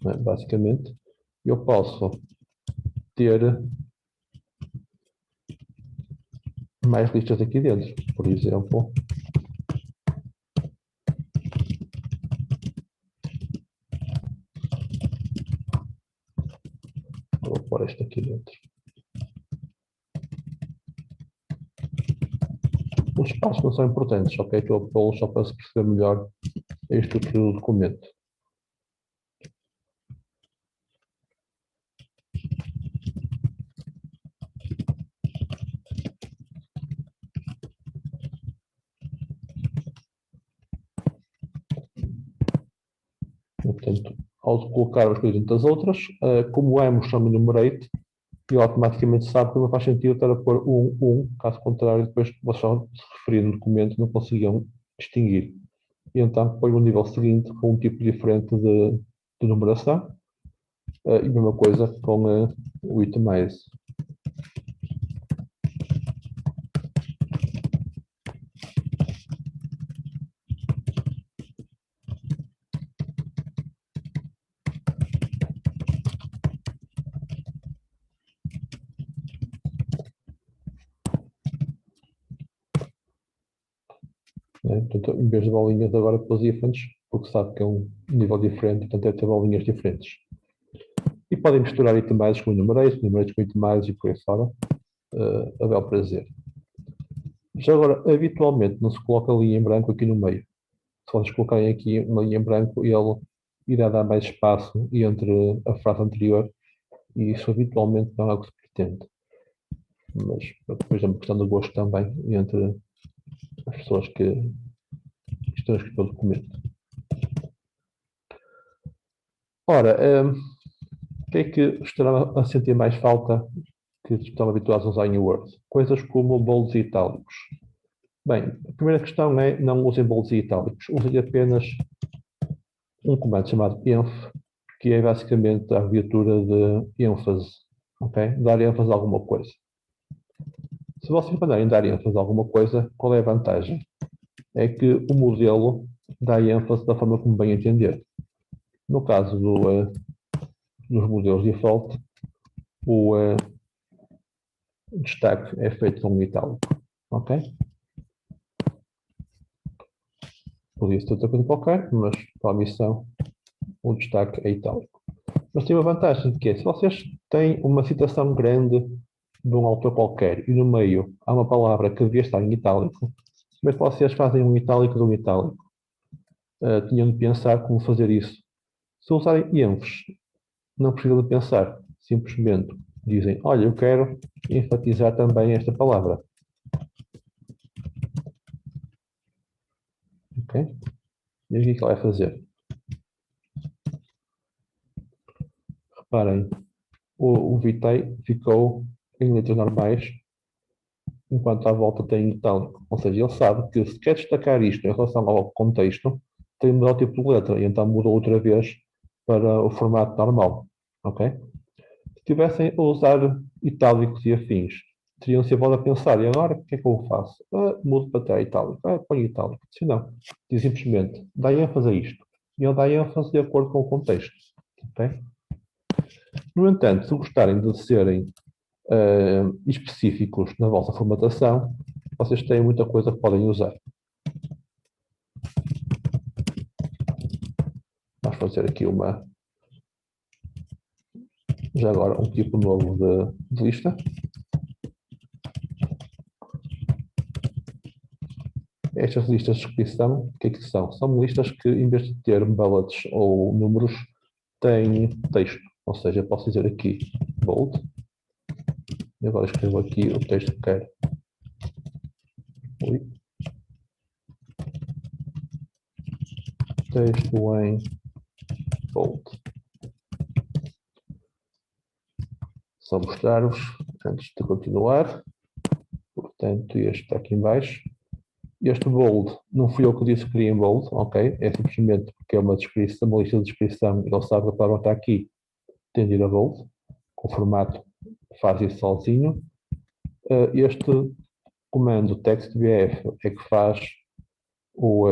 né? Basicamente. Eu posso ter mais listas aqui dentro. Por exemplo, vou pôr esta aqui dentro. Os espaços não são importantes, ok? Estou a pô-los só para se perceber melhor a estrutura do documento. Portanto, ao colocar as coisas entre as outras, como é chama enumerate, ele automaticamente sabe que não faz sentido estar a pôr caso contrário, depois vocês só se referir no documento não conseguiam distinguir. E então põe o nível seguinte com um tipo diferente de numeração, e a mesma coisa com o itemize. Portanto, em vez de bolinhas, agora pôs ifs, porque sabe que é um nível diferente, portanto, deve ter bolinhas diferentes. E podem misturar itemizes com enumerais com itemizes e por aí fora, a bel prazer. Já agora, habitualmente, não se coloca a linha em branco aqui no meio. Se vocês colocarem aqui uma linha em branco, ele irá dar mais espaço entre a frase anterior, e isso habitualmente não é o que se pretende. Mas depois é uma questão de gosto também entre as pessoas que estão a escrever o documento. Ora, o que é que estará a sentir mais falta que estão habituados a usar em Word? Coisas como bolds e itálicos. Bem, a primeira questão é não usem bolds e itálicos. Usem apenas um comando chamado env, que é basicamente a abreviatura de ênfase. Okay? Dar ênfase a alguma coisa. Se vocês mandarem dar ênfase a alguma coisa, qual é a vantagem? É que o modelo dá ênfase da forma como bem entender. No caso dos modelos default, o destaque é feito com um itálico. Ok? Podia ser outra coisa qualquer, mas para a missão, o destaque é itálico. Mas tem uma vantagem, que é, se vocês têm uma citação grande de um autor qualquer e no meio há uma palavra que devia estar em itálico, como é que vocês fazem um itálico de um itálico? Tinham de pensar como fazer isso. Se usarem ênfase, não precisam de pensar. Simplesmente dizem, olha, eu quero enfatizar também esta palavra. Ok? E o que é que ela vai fazer? Reparem, o Vitae ficou em letras normais, enquanto à volta tem itálico. Ou seja, ele sabe que se quer destacar isto em relação ao contexto, tem de mudar o tipo de letra, e então mudou outra vez para o formato normal. Ok? Se tivessem a usar itálicos e afins, teriam se a volta a pensar, e agora o que é que eu faço? Mudo para ter itálico. Põe itálico. Se não, diz simplesmente, dá ênfase a isto. E ele dá ênfase de acordo com o contexto. Ok? No entanto, se gostarem de serem específicos na vossa formatação, vocês têm muita coisa que podem usar. Vamos fazer aqui já agora um tipo novo de lista. Estas listas de descrição, o que é que são? São listas que, em vez de ter bullets ou números, têm texto. Ou seja, posso dizer aqui bold. E agora escrevo aqui o texto que quero. Texto em bold. Só mostrar-vos, antes de continuar. Portanto, este está aqui em baixo. Este bold, não fui eu que disse que queria em bold, ok? É simplesmente porque é uma descrição, uma lista de descrição e ele sabe que a palavra está aqui, tem de ir a bold, com formato faz isso sozinho. Este comando textbf é que faz o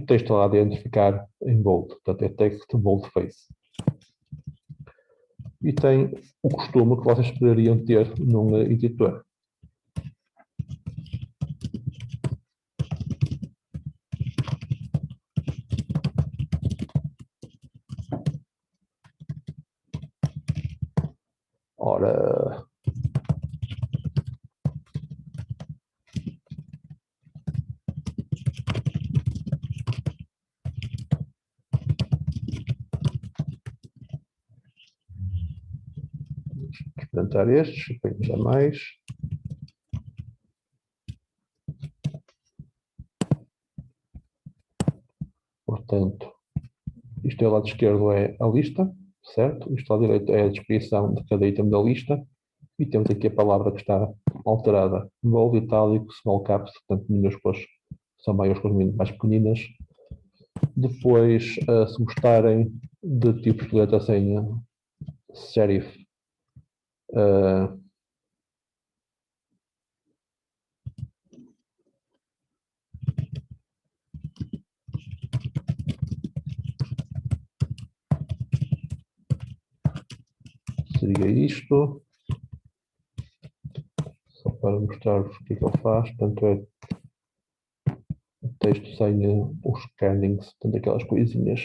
texto lá dentro ficar em bold, portanto é text boldface. E tem o costume que vocês poderiam ter num editor. Ora, experimentar estes, põe já mais. Portanto, isto é o lado esquerdo é a lista, certo? Isto ao direito é a descrição de cada item da lista. E temos aqui a palavra que está alterada. Bold, itálico, small caps, portanto, minúsculas são maiúsculas, mais pequeninas. Depois, se gostarem de tipos de letra sem serif, seria isto. Só para mostrar-vos o que é que ele faz. Portanto, é o texto sem os scannings, portanto, aquelas coisinhas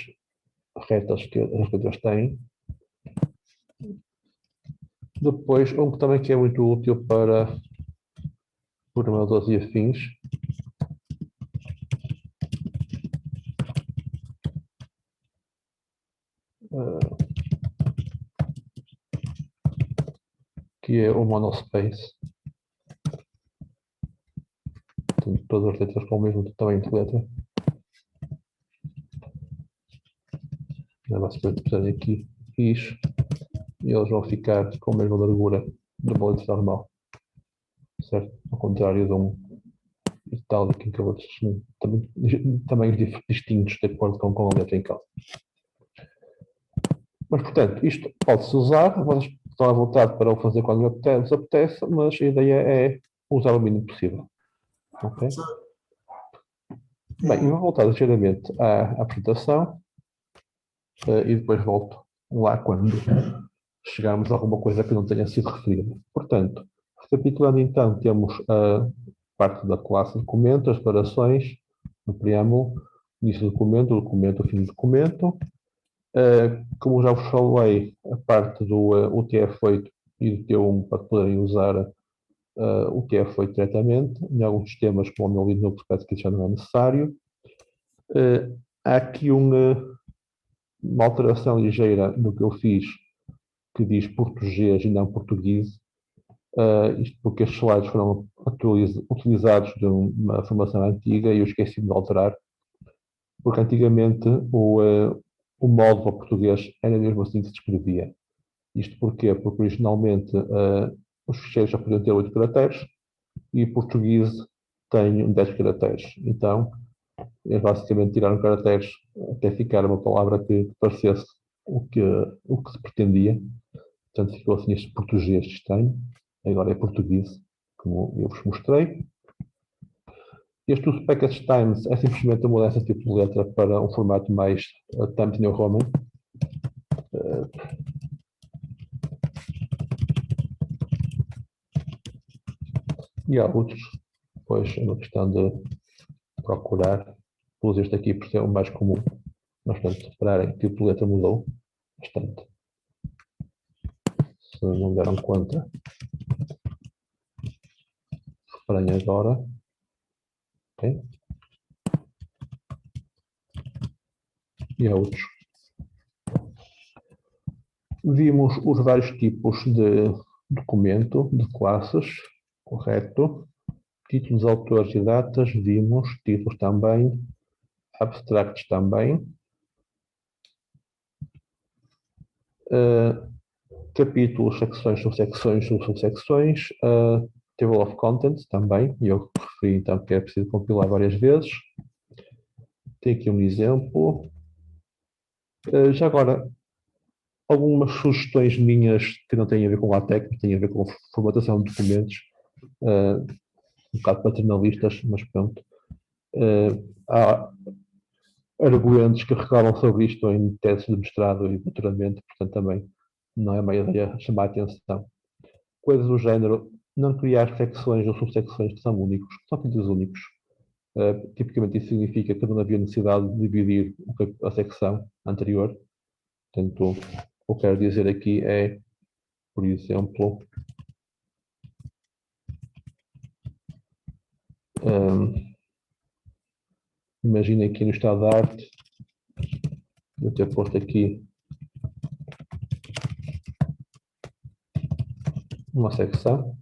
retas que as letras têm. Depois, um que também que é muito útil para programadores e afins, que é o monospace. Portanto, todas as letras com o mesmo tamanho de letra. Basicamente, precisarem aqui is e eles vão ficar com a mesma largura de uma letra normal. Certo? Ao contrário de um itálico em que eles tamanhos distintos de acordo com a letra em causa. Mas, portanto, isto pode-se usar, vocês estão à vontade para o fazer quando vos apetece, mas a ideia é usar o mínimo possível. Ok? Bem, eu vou voltar ligeiramente à apresentação e depois volto lá quando chegarmos a alguma coisa que não tenha sido referida. Portanto, recapitulando então, temos a parte da classe documento, as declarações, no preâmbulo, início do documento, o documento, o fim do documento. Como já vos falei, a parte do UTF-8 e do T1 para poderem usar o UTF-8 diretamente. Em alguns sistemas, como o meu Linux, parece que isso já não é necessário. Há aqui uma alteração ligeira no que eu fiz, que diz português e não português. Isto porque estes slides foram utilizados de uma formação antiga e eu esqueci de alterar, porque antigamente o modo para português era mesmo assim que se escrevia. Isto porquê? Porque originalmente os ficheiros já podiam ter 8 caracteres e o português tem 10 caracteres. Então, eles basicamente tiraram caracteres até ficar uma palavra que parecesse o que se pretendia. Portanto, ficou assim este português estranho. Agora é português, como eu vos mostrei. Este use package times é simplesmente a mudança de tipo de letra para um formato mais Times New Roman. E há outros, pois é uma questão de procurar. Pus este aqui por ser o mais comum. Mas, portanto, repararem, o tipo de letra mudou bastante. Se não deram conta, reparem agora. Okay? E há outros. Vimos os vários tipos de documento, de classes, correto? Títulos, autores e datas, vimos. Títulos também. Abstracts também. Capítulos, secções, subsecções, subsecções. Table of Contents também, e eu referi então que é preciso compilar várias vezes. Tem aqui um exemplo. Já agora, algumas sugestões minhas que não têm a ver com LaTeX, têm a ver com formatação de documentos, um bocado paternalistas, mas pronto. Há argumentos que reclamam sobre isto em teses de mestrado e doutoramento, portanto também não é uma ideia chamar a atenção. Coisas do género, não criar secções ou subsecções que são únicos, que são títulos únicos. Tipicamente isso significa que não havia necessidade de dividir a secção anterior. Portanto, o que eu quero dizer aqui é, por exemplo, imagina aqui no estado de arte, eu ter posto aqui uma secção.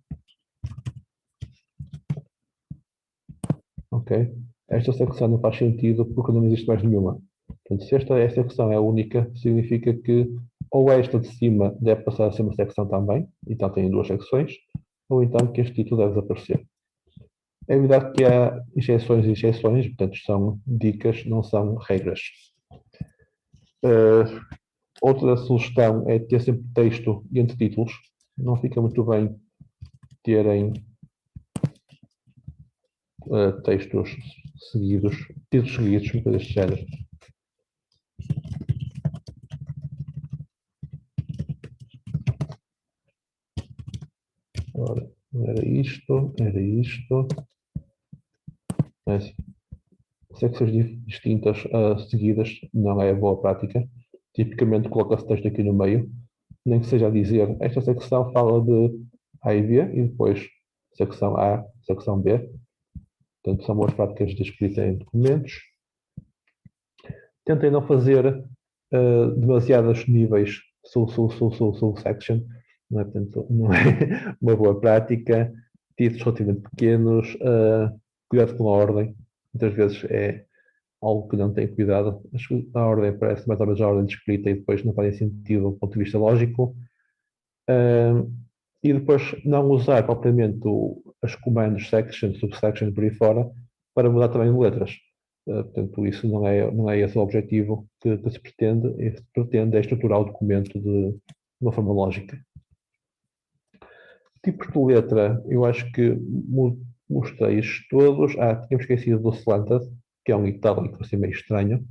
Ok? Esta secção não faz sentido porque não existe mais nenhuma. Portanto, se esta secção é única, significa que ou esta de cima deve passar a ser uma secção também, então tem duas secções, ou então que este título deve desaparecer. É evidente que há exceções e exceções, portanto são dicas, não são regras. Outra sugestão é ter sempre texto entre títulos. Não fica muito bem terem textos seguidos, títulos seguidos, uma coisa deste género. Ora, era isto, era isto. Mas, secções distintas seguidas não é boa prática. Tipicamente coloca-se texto aqui no meio, nem que seja a dizer esta secção fala de A e B e depois secção A, secção B. Portanto, são boas práticas de escrita em documentos. Tentem não fazer demasiados níveis subsection, não é? Portanto, não é uma boa prática. Títulos relativamente pequenos, cuidado com a ordem. Muitas vezes é algo que não tem cuidado. A ordem parece mais ou menos a ordem de escrita e depois não faz sentido do ponto de vista lógico. E depois não usar propriamente as comandos section, subsection por aí fora para mudar também de letras. Portanto, isso não é esse o objetivo que se pretende. O que se pretende é estruturar o documento de uma forma lógica. Tipos de letra, eu acho que mostrei-os todos. Tínhamos esquecido do slanted, que é um itálico assim meio estranho.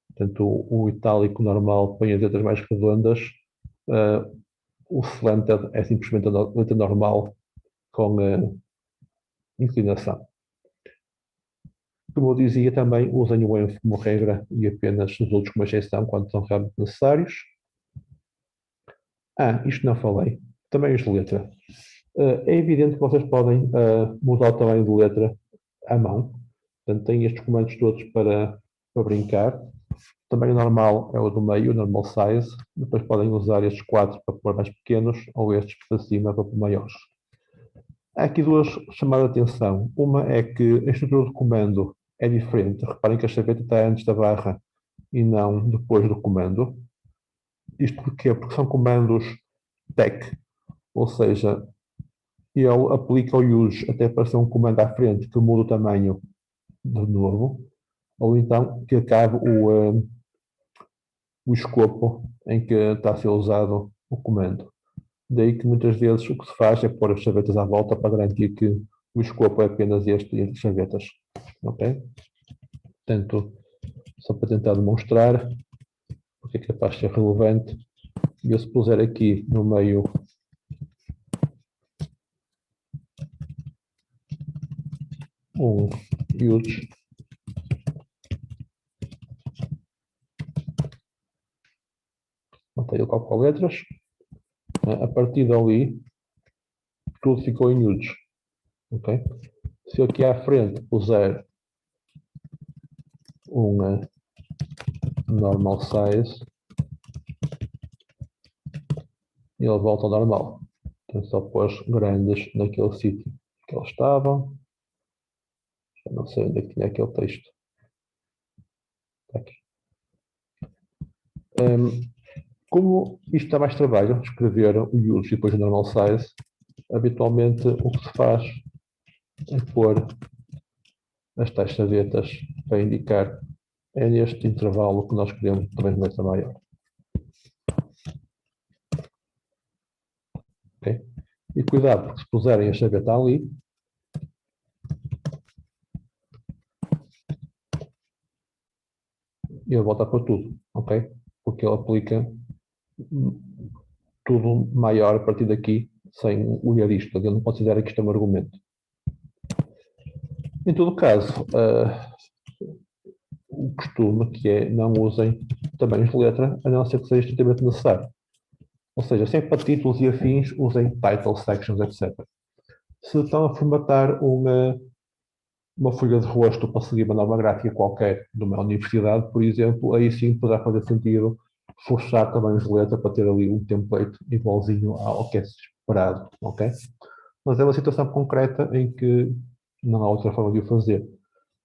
Portanto, o itálico normal põe as letras mais redondas. O slanted é simplesmente a letra normal com inclinação. Como eu dizia também, usem o ENF como regra e apenas os outros como exceção quando são realmente necessários. Isto não falei. Também os de letra. É evidente que vocês podem mudar o tamanho de letra à mão. Portanto, têm estes comandos todos para brincar. O tamanho normal é o do meio, o normal size. Depois podem usar estes quatro para pôr mais pequenos ou estes para cima para pôr maiores. Há aqui duas chamadas de atenção. Uma é que a estrutura do comando é diferente. Reparem que a chaveta está antes da barra e não depois do comando. Isto porquê? Porque são comandos tech, ou seja, ele aplica o use até aparecer um comando à frente que muda o tamanho de novo, ou então que acabe o escopo em que está a ser usado o comando. Daí que muitas vezes o que se faz é pôr as chavetas à volta para garantir que o escopo é apenas este entre chavetas. Ok? Portanto, só para tentar demonstrar porque é capaz de ser relevante, eu se puser aqui no meio um use, eu calculo letras, a partir dali tudo ficou em use. Okay? Se eu aqui à frente puser uma normal size, ele volta ao normal. Então só pôs grandes naquele sítio que eles estavam. Já não sei onde é que tinha aquele texto. Está aqui. Como isto dá mais trabalho, escrever o use e depois o normal size, habitualmente o que se faz é pôr as tais chavetas para indicar é neste intervalo que nós queremos também de letra maior. Okay? E cuidado, porque se puserem a chaveta ali, ele volta para tudo, ok? Porque ele aplica tudo maior a partir daqui, sem olhar isto. Ele não considera que isto é um argumento. Em todo caso, o costume que é não usem tamanhos de letra, a não ser que seja estritamente necessário. Ou seja, sempre para títulos e afins, usem title, sections, etc. Se estão a formatar uma folha de rosto para seguir uma norma gráfica qualquer de uma universidade, por exemplo, aí sim poderá fazer sentido forçar tamanhos de letra para ter ali um template igualzinho ao que é esperado, ok? Mas é uma situação concreta em que não há outra forma de o fazer.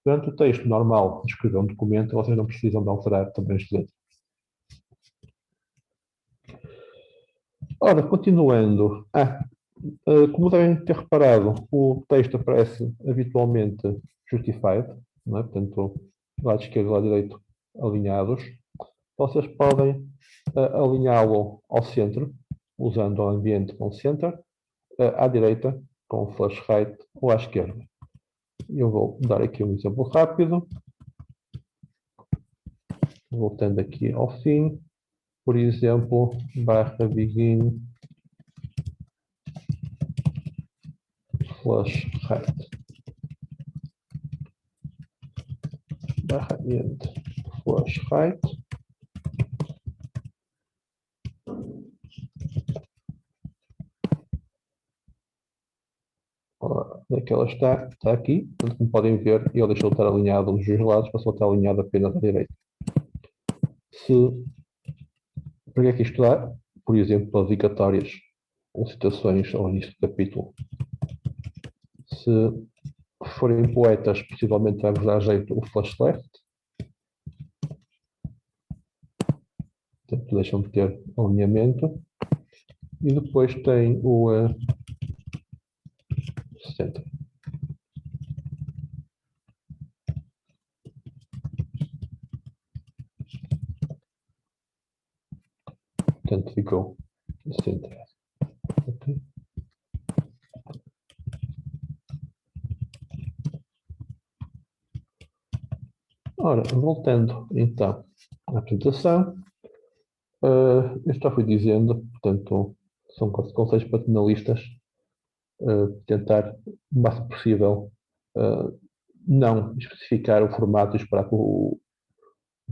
Durante o texto normal de escrever um documento, vocês não precisam de alterar tamanhos de letra. Ora, continuando. Como devem ter reparado, o texto aparece habitualmente justified, não é? Portanto, lado esquerdo e lado direito alinhados. Vocês podem alinhá-lo ao centro, usando o ambiente com center, à direita com flash right ou à esquerda. Eu vou dar aqui um exemplo rápido. Voltando aqui ao fim, por exemplo, barra begin flash right, barra end flash right. Onde é que ela está? Está aqui. Portanto, como podem ver, ele deixou de estar alinhado nos dois lados, passou a estar alinhado apenas à direita. Para que é que isto dá? Por exemplo, para dedicatórias ou citações ao início do capítulo. Se forem poetas, possivelmente vai-vos dar jeito o flash left. Portanto, deixam de ter alinhamento. E depois tem o center. Portanto, ficou center. Okay. Ora, voltando então à apresentação, eu já fui dizendo, portanto, são conceitos paternalistas, tentar o máximo possível não especificar o formato e esperar que o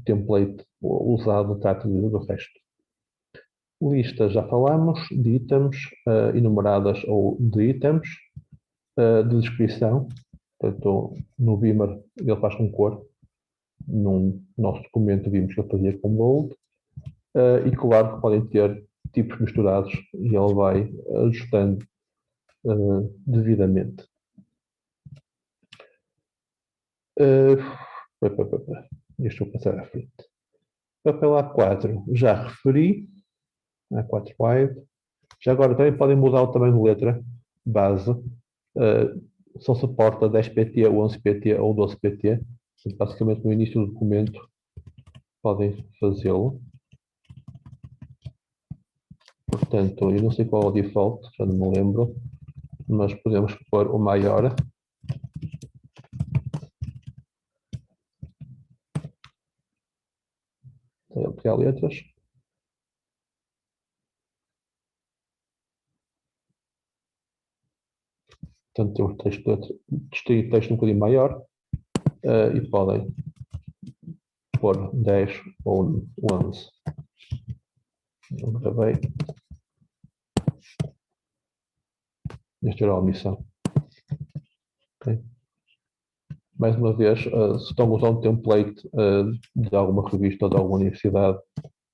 template usado trate do resto. Listas já falamos, de itens, enumeradas ou de itens, de descrição, portanto, no Beamer ele faz com cor, no nosso documento vimos que ele fazia com bold, e claro que podem ter tipos misturados e ele vai ajustando devidamente. Deixa eu passar à frente. Papel A4 já referi, A4 wide. Já agora também podem mudar o tamanho de letra base. Só suporta 10 pt, 11 pt ou 12 pt. Basicamente no início do documento podem fazê-lo. Portanto, eu não sei qual é o default, já não me lembro, mas podemos pôr o maior. Vou pegar letras. Portanto, temos texto um bocadinho maior e podem pôr 10 ou 11. Eu gravei. Esta era a omissão. Okay. Mais uma vez, se estão a usar um template de alguma revista ou de alguma universidade,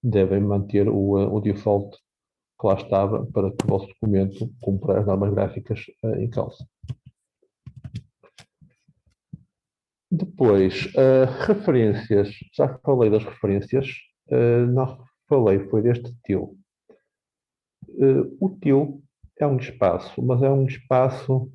devem manter o default que lá estava para que o vosso documento cumpra as normas gráficas em causa. Depois, referências. Já falei das referências, não falei, foi deste til. O til é um espaço, mas é um espaço,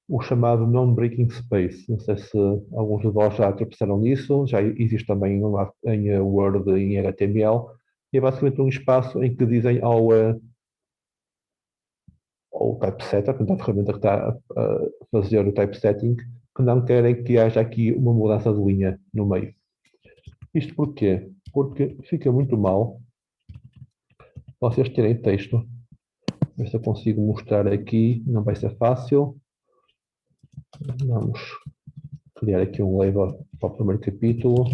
o chamado non-breaking space. Não sei se alguns de vós já tropeçaram nisso, já existe também em Word e em HTML, e é basicamente um espaço em que dizem ao typesetter, portanto, a ferramenta que está a fazer o typesetting, que não querem que haja aqui uma mudança de linha no meio. Isto porquê? Porque fica muito mal vocês terem texto. Ver se eu consigo mostrar aqui, não vai ser fácil. Vamos criar aqui um label para o primeiro capítulo.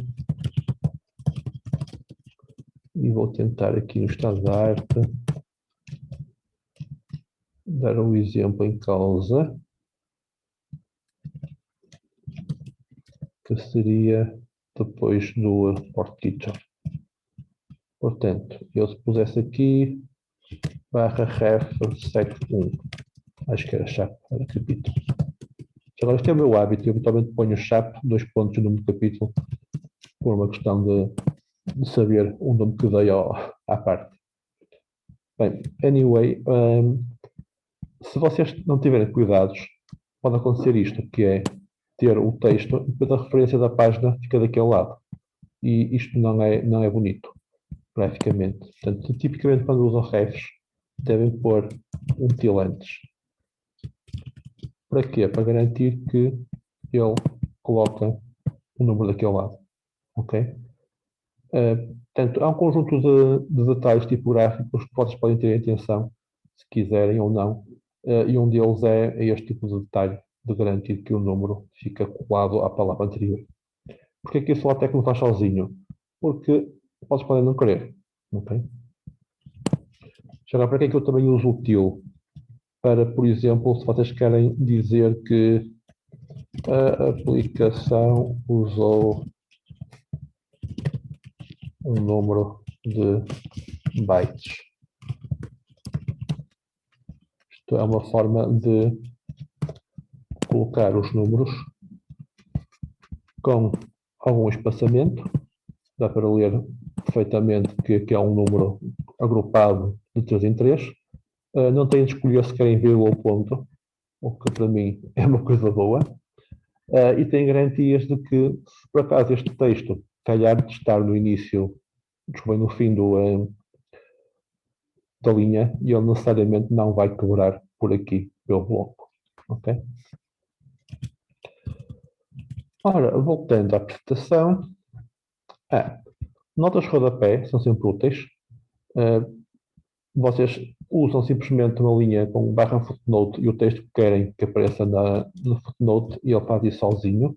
E vou tentar aqui no estado da arte dar um exemplo em causa, que seria depois do Port Teacher. Portanto, eu se pusesse aqui /ref sec1, acho que era chap, era capítulo. Agora, este é o meu hábito, eu habitualmente ponho chap, 2 pontos no meu capítulo, por uma questão de saber o nome que dei à parte. Bem, anyway, se vocês não tiverem cuidados, pode acontecer isto, que é ter o texto e depois a referência da página fica daquele lado. E isto não é bonito, graficamente. Portanto, tipicamente quando usam refs, devem pôr um til antes. Para quê? Para garantir que ele coloca o número daquele lado. Ok? Portanto, há um conjunto de detalhes tipográficos que vocês podem ter atenção, se quiserem ou não, e um deles é este tipo de detalhe, de garantir que o número fica colado à palavra anterior. Porque aqui o LaTeX não faz sozinho? Porque vocês podem não querer. Ok? Já agora, para que é que eu também uso o til? Para, por exemplo, se vocês querem dizer que a aplicação usou um número de bytes. Isto é uma forma de colocar os números com algum espaçamento. Dá para ler perfeitamente que é um número agrupado de 3 em 3. Não têm de escolher se querem vírgula ou ponto, o que para mim é uma coisa boa. E tem garantias de que, se por acaso este texto calhar de estar no início, desculpem, no fim da linha, e ele necessariamente não vai quebrar por aqui, pelo bloco. Ok? Ora, voltando à apresentação, notas de rodapé são sempre úteis. Vocês usam simplesmente uma linha com barra footnote e o texto que querem que apareça no footnote e ele faz isso sozinho.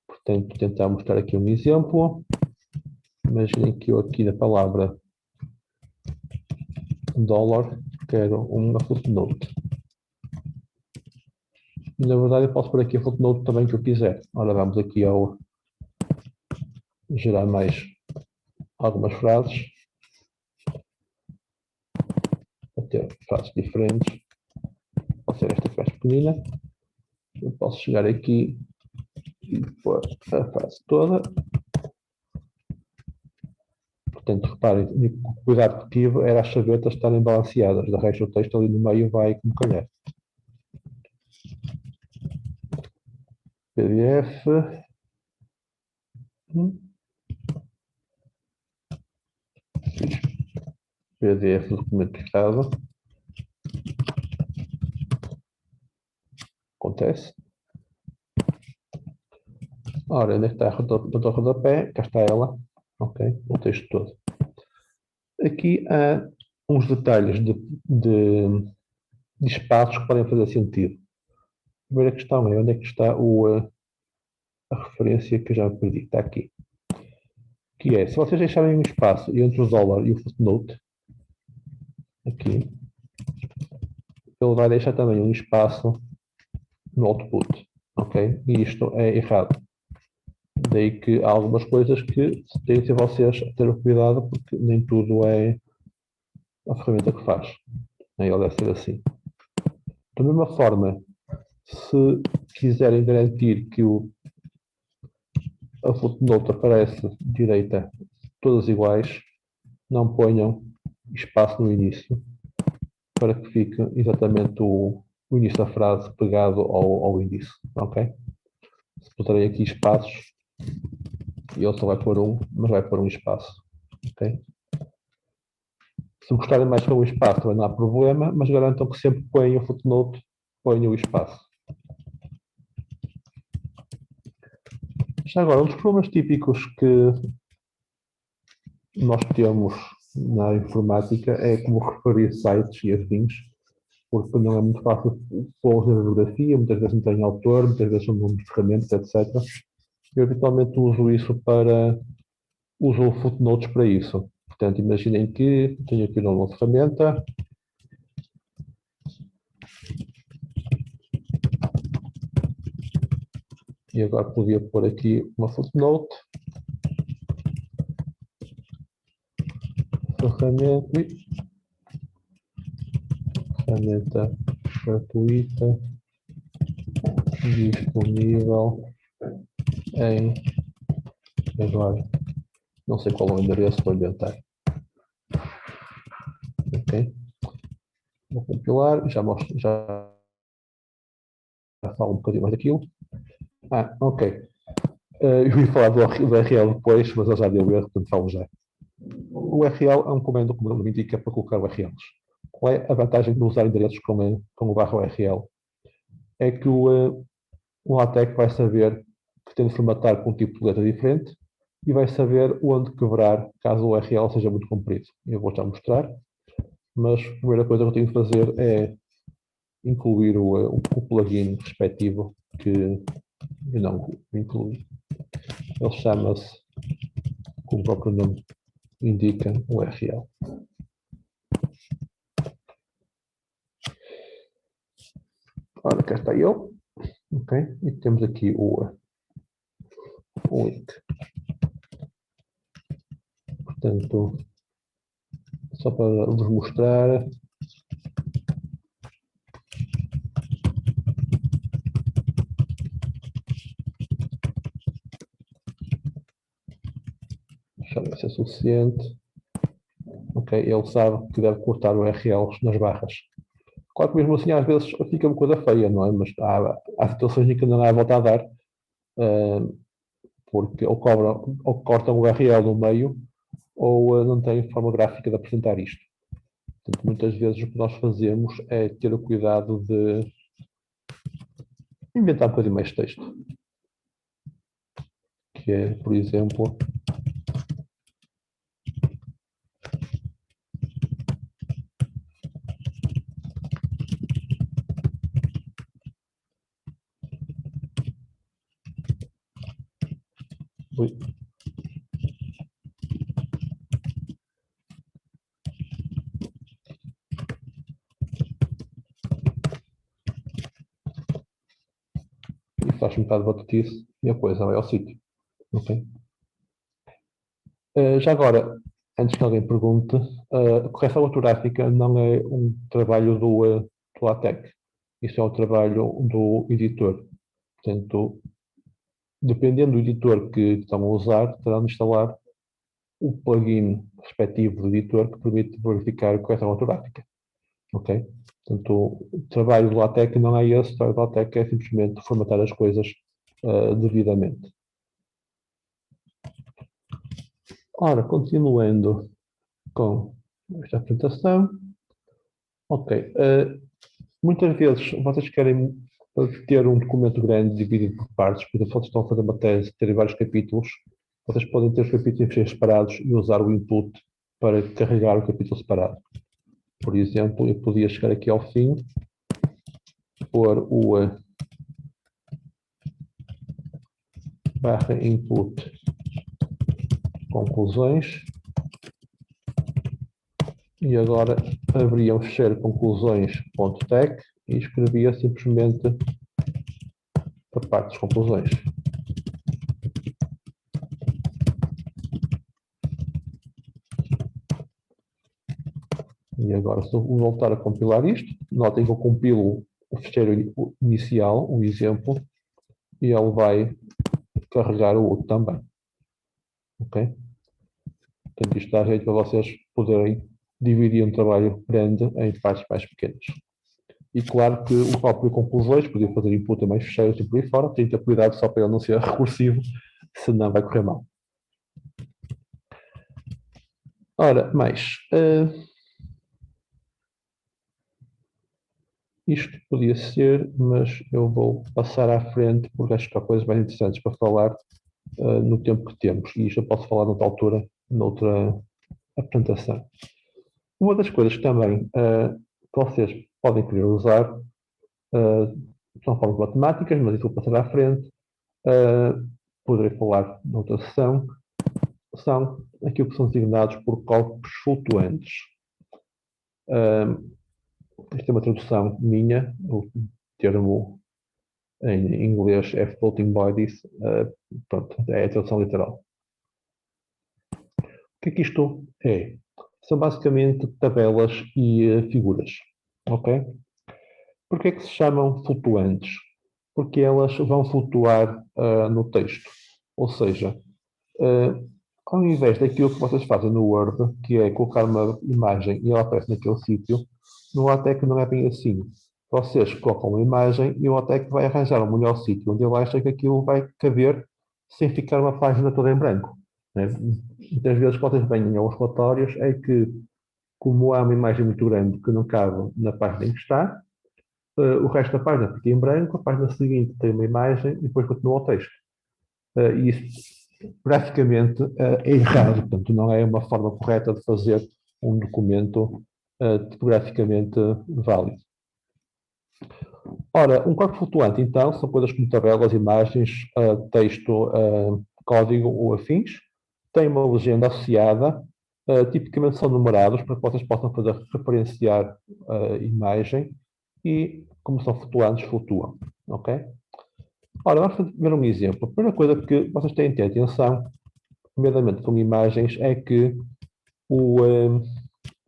Portanto, tentar mostrar aqui um exemplo. Imaginem que eu aqui na palavra dólar quero uma footnote. E, na verdade, eu posso pôr aqui a footnote também que eu quiser. Ora, vamos aqui ao gerar mais algumas frases. Para ter frases diferentes. Pode ser esta frase pequenina. Eu posso chegar aqui e pôr a frase toda. Portanto, reparem, o cuidado que tive era as chavetas estarem balanceadas. De resto, o texto ali no meio vai como calhar. PDF. PDF do documento fechado. Acontece. Ora, onde é que está a rodapé? Cá está ela. Ok, o texto todo. Aqui há uns detalhes de espaços que podem fazer sentido. A primeira questão é onde é que está a referência que eu já perdi. Está aqui. Que é, se vocês deixarem um espaço entre o dólar e o footnote, aqui, ele vai deixar também um espaço no output. Ok? E isto é errado. Daí que há algumas coisas que têm de ser vocês a ter cuidado, porque nem tudo é a ferramenta que faz. Ele deve ser assim. Da mesma forma, se quiserem garantir que a footnote aparece direita todas iguais, não ponham espaço no início. para que fique exatamente o início da frase pegado ao índice, ok? Se puserem aqui espaços, ele só vai pôr um, mas vai pôr um espaço, ok? Se gostarem mais com o espaço, também não há problema, mas garantam que sempre põem o footnote, põem o espaço. Já agora, um dos problemas típicos que nós temos na informática é como referir sites e afins, porque não é muito fácil pôr na bibliografia, muitas vezes não tem autor, muitas vezes são nomes de ferramentas, etc. Eu habitualmente uso footnotes para isso. Portanto, imaginem que tenho aqui uma ferramenta e agora podia pôr aqui uma footnote, ferramenta gratuita disponível em, agora não sei qual é o endereço, vou inventar. Ok, vou compilar, já falo um bocadinho mais daquilo. Ok. Eu ia falar do URL depois, mas eu já dei o erro, portanto falo já. O URL é um comando, como o nome indica, para colocar URLs. Qual é a vantagem de usar endereços com o barra URL? É que o LaTeX vai saber que tem de formatar com um tipo de letra diferente e vai saber onde quebrar caso o URL seja muito comprido. Eu vou já mostrar, mas a primeira coisa que eu tenho de fazer é incluir o plugin respectivo que eu não incluí. Ele chama-se, como o próprio nome indica, URL. Ora, cá está ele. Ok? E temos aqui o link. Portanto, só para vos mostrar. Deixa eu ver se é suficiente. Ok, ele sabe que deve cortar URLs nas barras. Claro que mesmo assim às vezes fica uma coisa feia, não é? Mas há situações em que não há volta a dar, porque ou cortam o URL no meio, ou não têm forma gráfica de apresentar isto. Portanto, muitas vezes o que nós fazemos é ter o cuidado de inventar um bocadinho mais texto. Que é, por exemplo, e faz um bocado de batutice e a coisa vai ao sítio. Okay? Já agora, antes que alguém pergunte, a correção ortográfica não é um trabalho do LaTeX. Isso é um trabalho do editor. Portanto, dependendo do editor que estão a usar, terão de instalar o plugin respectivo do editor que permite verificar a correção ortográfica. Ok? Portanto, o trabalho do LaTeX não é esse, o trabalho do LaTeX é simplesmente formatar as coisas devidamente. Ora, continuando com esta apresentação. Ok. Muitas vezes vocês querem ter um documento grande dividido por partes, por exemplo, vocês estão a fazer uma tese, terem vários capítulos, vocês podem ter os capítulos separados e usar o input para carregar o capítulo separado. Por exemplo, eu podia chegar aqui ao fim, pôr o barra input conclusões e agora abria um fecheiro conclusões.tec e escrevia simplesmente a parte das conclusões. E agora, se eu voltar a compilar isto, notem que eu compilo o fecheiro inicial, o exemplo, e ele vai carregar o outro também. Ok? Portanto, isto dá jeito para vocês poderem dividir um trabalho grande em partes mais pequenas. E claro que o próprio conclusões podia fazer input a mais fecheiros e por aí fora, tem que ter cuidado só para ele não ser recursivo, senão vai correr mal. Ora, mais. Isto podia ser, mas eu vou passar à frente porque acho que há coisas mais interessantes para falar no tempo que temos. E isto eu posso falar noutra altura, noutra apresentação. Uma das coisas que também que vocês podem querer usar são formas matemáticas, mas isso vou passar à frente. Poderei falar noutra sessão. São aquilo que são designados por corpos flutuantes. Isto é uma tradução minha, o termo em inglês é floating bodies, pronto, é a tradução literal. O que é que isto é? São basicamente tabelas e figuras, ok? Porquê é que se chamam flutuantes? Porque elas vão flutuar no texto, ou seja, ao invés daquilo que vocês fazem no Word, que é colocar uma imagem e ela aparece naquele sítio, no LaTeX não é bem assim. Vocês colocam uma imagem e o LaTeX vai arranjar um melhor sítio onde ele acha que aquilo vai caber sem ficar uma página toda em branco, né? Muitas vezes, quando vocês veem aos relatórios, é que, como há uma imagem muito grande que não cabe na página em que está, o resto da página fica em branco, a página seguinte tem uma imagem e depois continua o texto. E isso graficamente é errado, portanto, não é uma forma correta de fazer um documento tipograficamente válido. Ora, um corpo flutuante, então, são coisas como tabelas, imagens, texto, código ou afins. Tem uma legenda associada, tipicamente são numerados para que vocês possam fazer referenciar a imagem e, como são flutuantes, flutuam. Ok? Ora, vamos ver um exemplo. A primeira coisa que vocês têm que ter atenção, nomeadamente com imagens, é que o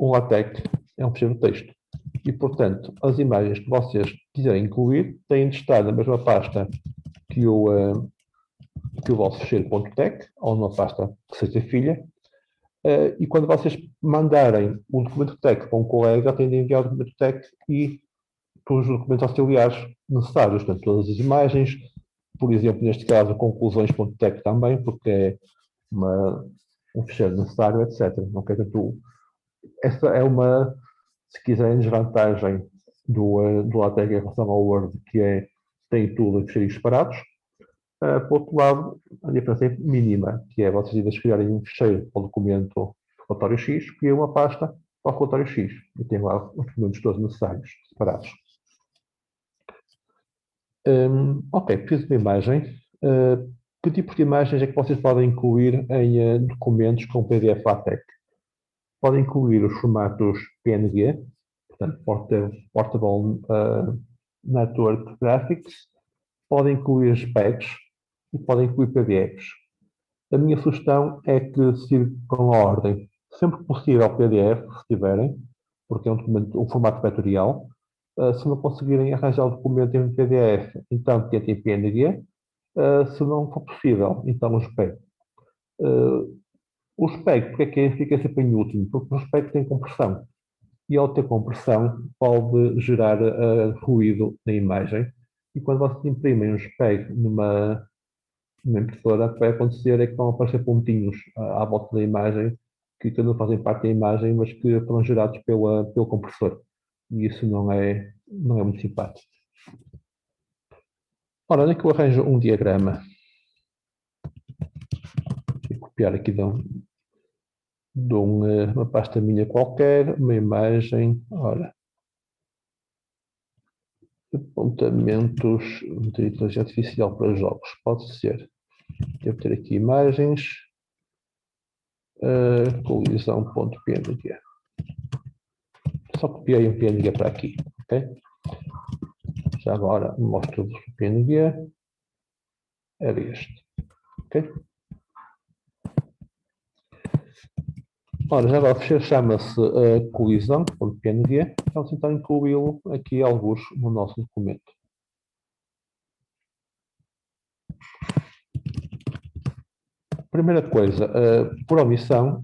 LaTeX é um ficheiro de texto. E, portanto, as imagens que vocês quiserem incluir têm de estar na mesma pasta que o vosso ficheiro.tex, ou numa pasta que seja filha. E quando vocês mandarem o documento tex para um colega, têm de enviar o documento tex e todos os documentos auxiliares necessários, portanto, todas as imagens, por exemplo, neste caso, conclusões.tex também, porque é um ficheiro necessário, etc. Okay? Portanto, essa é uma, se quiserem, desvantagem do LaTeX em relação ao Word, que é tem tudo em ficheiros separados. Por outro lado, a diferença é mínima, que é vocês, em vez de criarem um ficheiro para o documento relatório X, criam uma pasta para o relatório X e tem lá os documentos todos necessários, separados. Ok, preciso de uma imagem. Que tipo de imagens é que vocês podem incluir em documentos com PDF LaTeX? Podem incluir os formatos PNG, portanto, Portable Network Graphics, podem incluir JPEGs e podem incluir PDFs. A minha sugestão é que siga com a ordem, sempre que possível PDF, se tiverem, porque é um documento, um formato vetorial. Se não conseguirem arranjar o documento em PDF, então tentem PNG. Se não for possível, então o JPEG. O JPEG, porque é que fica sempre em último? Porque o JPEG tem compressão. E ao ter compressão, pode gerar ruído na imagem. E quando vocês imprimem um JPEG numa impressora, o que vai acontecer é que vão aparecer pontinhos à volta da imagem que não fazem parte da imagem, mas que foram gerados pelo compressor. E isso não é muito simpático. Ora, onde é que eu arranjo um diagrama? Vou copiar aqui de uma pasta minha qualquer, uma imagem. Ora, apontamentos de inteligência artificial para jogos. Pode ser. Devo ter aqui imagens. Colisão.png. Só copiei um PNG para aqui, ok? Já agora mostro-vos o PNG. Era este, ok? Ora, já agora o ficheiro chama-se colisão.png. Vamos então incluí-lo aqui alguns no nosso documento. Primeira coisa, por omissão,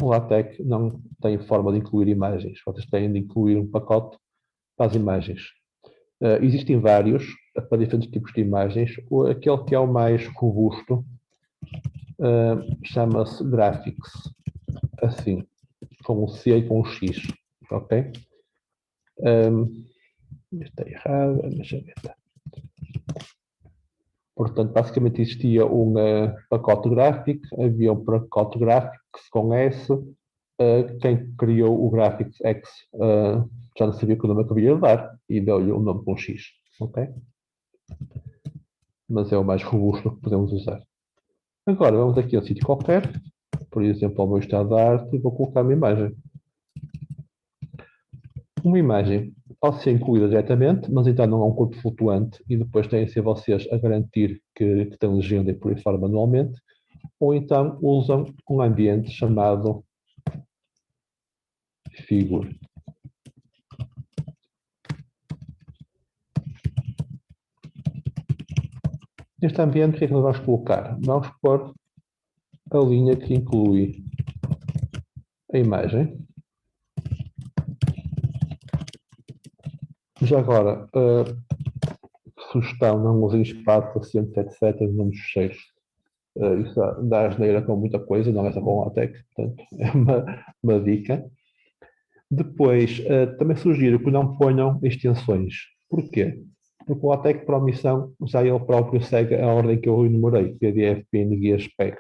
o LaTeX não tem forma de incluir imagens. Vocês têm de incluir um pacote para as imagens. Existem vários para diferentes tipos de imagens. Aquele que é o mais robusto chama-se Graphics, assim, com um C e com um X, ok? Está errado, deixa eu ver. Portanto, basicamente existia um pacote gráfico, havia um pacote gráfico com S, quem criou o Graphics X já não sabia que o nome que havia de dar e deu-lhe o nome com X, ok? Mas é o mais robusto que podemos usar. Agora, vamos aqui a um sítio qualquer, por exemplo, ao meu estado de arte, e vou colocar uma imagem. Uma imagem pode ser incluída diretamente, mas então não é um corpo flutuante e depois têm de ser vocês a garantir que tem legenda e por aí fora manualmente, ou então usam um ambiente chamado figure. Neste ambiente, o que é que nós vamos colocar? Vamos pôr a linha que inclui a imagem. Já agora, sugestão, não usem espaço, acento, etc. nos fecheiros. Isso dá asneira com muita coisa, não é só com LaTeX, portanto, é uma dica. Depois, também sugiro que não ponham extensões. Porquê? Porque o LaTeX, por omissão, já ele próprio segue a ordem que eu enumerei, PDF, PNG, SPEC.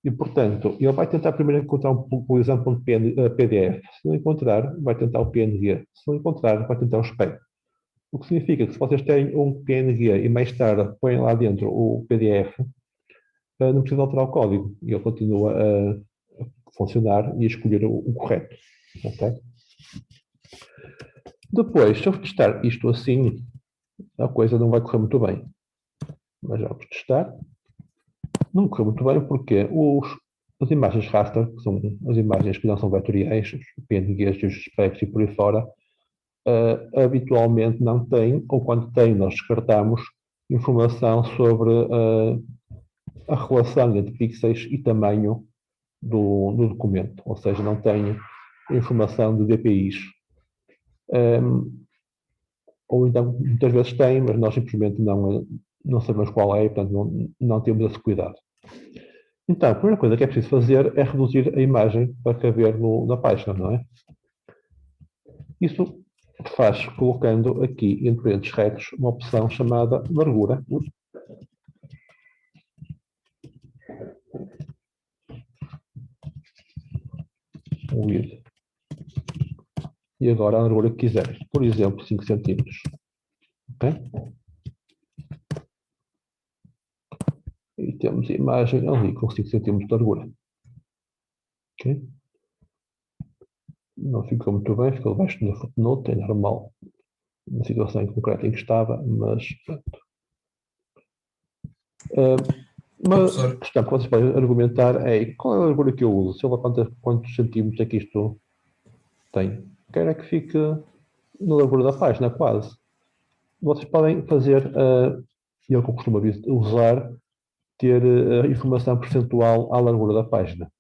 E, portanto, ele vai tentar primeiro encontrar por exemplo, um PDF. Se não encontrar, vai tentar o PNG. Se não encontrar, vai tentar o SPEC. O que significa que se vocês têm um PNG e mais tarde põem lá dentro o PDF, não precisa alterar o código. E ele continua a funcionar e a escolher o correto. Okay? Depois, se eu testar isto assim, a coisa não vai correr muito bem. Mas vamos testar. Não correu muito bem porque as imagens raster, que são as imagens que não são vetoriais, os PNGs e os specs e por aí fora, habitualmente não têm, ou quando têm, nós descartamos informação sobre a relação entre pixels e tamanho do documento, ou seja, não tem informação de DPIs. Ou então, muitas vezes tem, mas nós simplesmente não sabemos qual é, e, portanto, não temos esse cuidado. Então, a primeira coisa que é preciso fazer é reduzir a imagem para caber na página, não é? Isso faz colocando aqui entre parênteses retos uma opção chamada largura. Width. E agora a largura que quiser. Por exemplo, 5 centímetros. Ok? E temos a imagem ali com 5 centímetros de largura. Ok? Não ficou muito bem, ficou abaixo da footnote, é normal, na situação em concreto em que estava, mas pronto. Uma questão que vocês podem argumentar é qual é a largura que eu uso? Sei lá quantos centímetros é que isto tem. Quero é que fique na largura da página, quase. Vocês podem fazer, e é o que eu costumo usar, ter informação percentual à largura da página.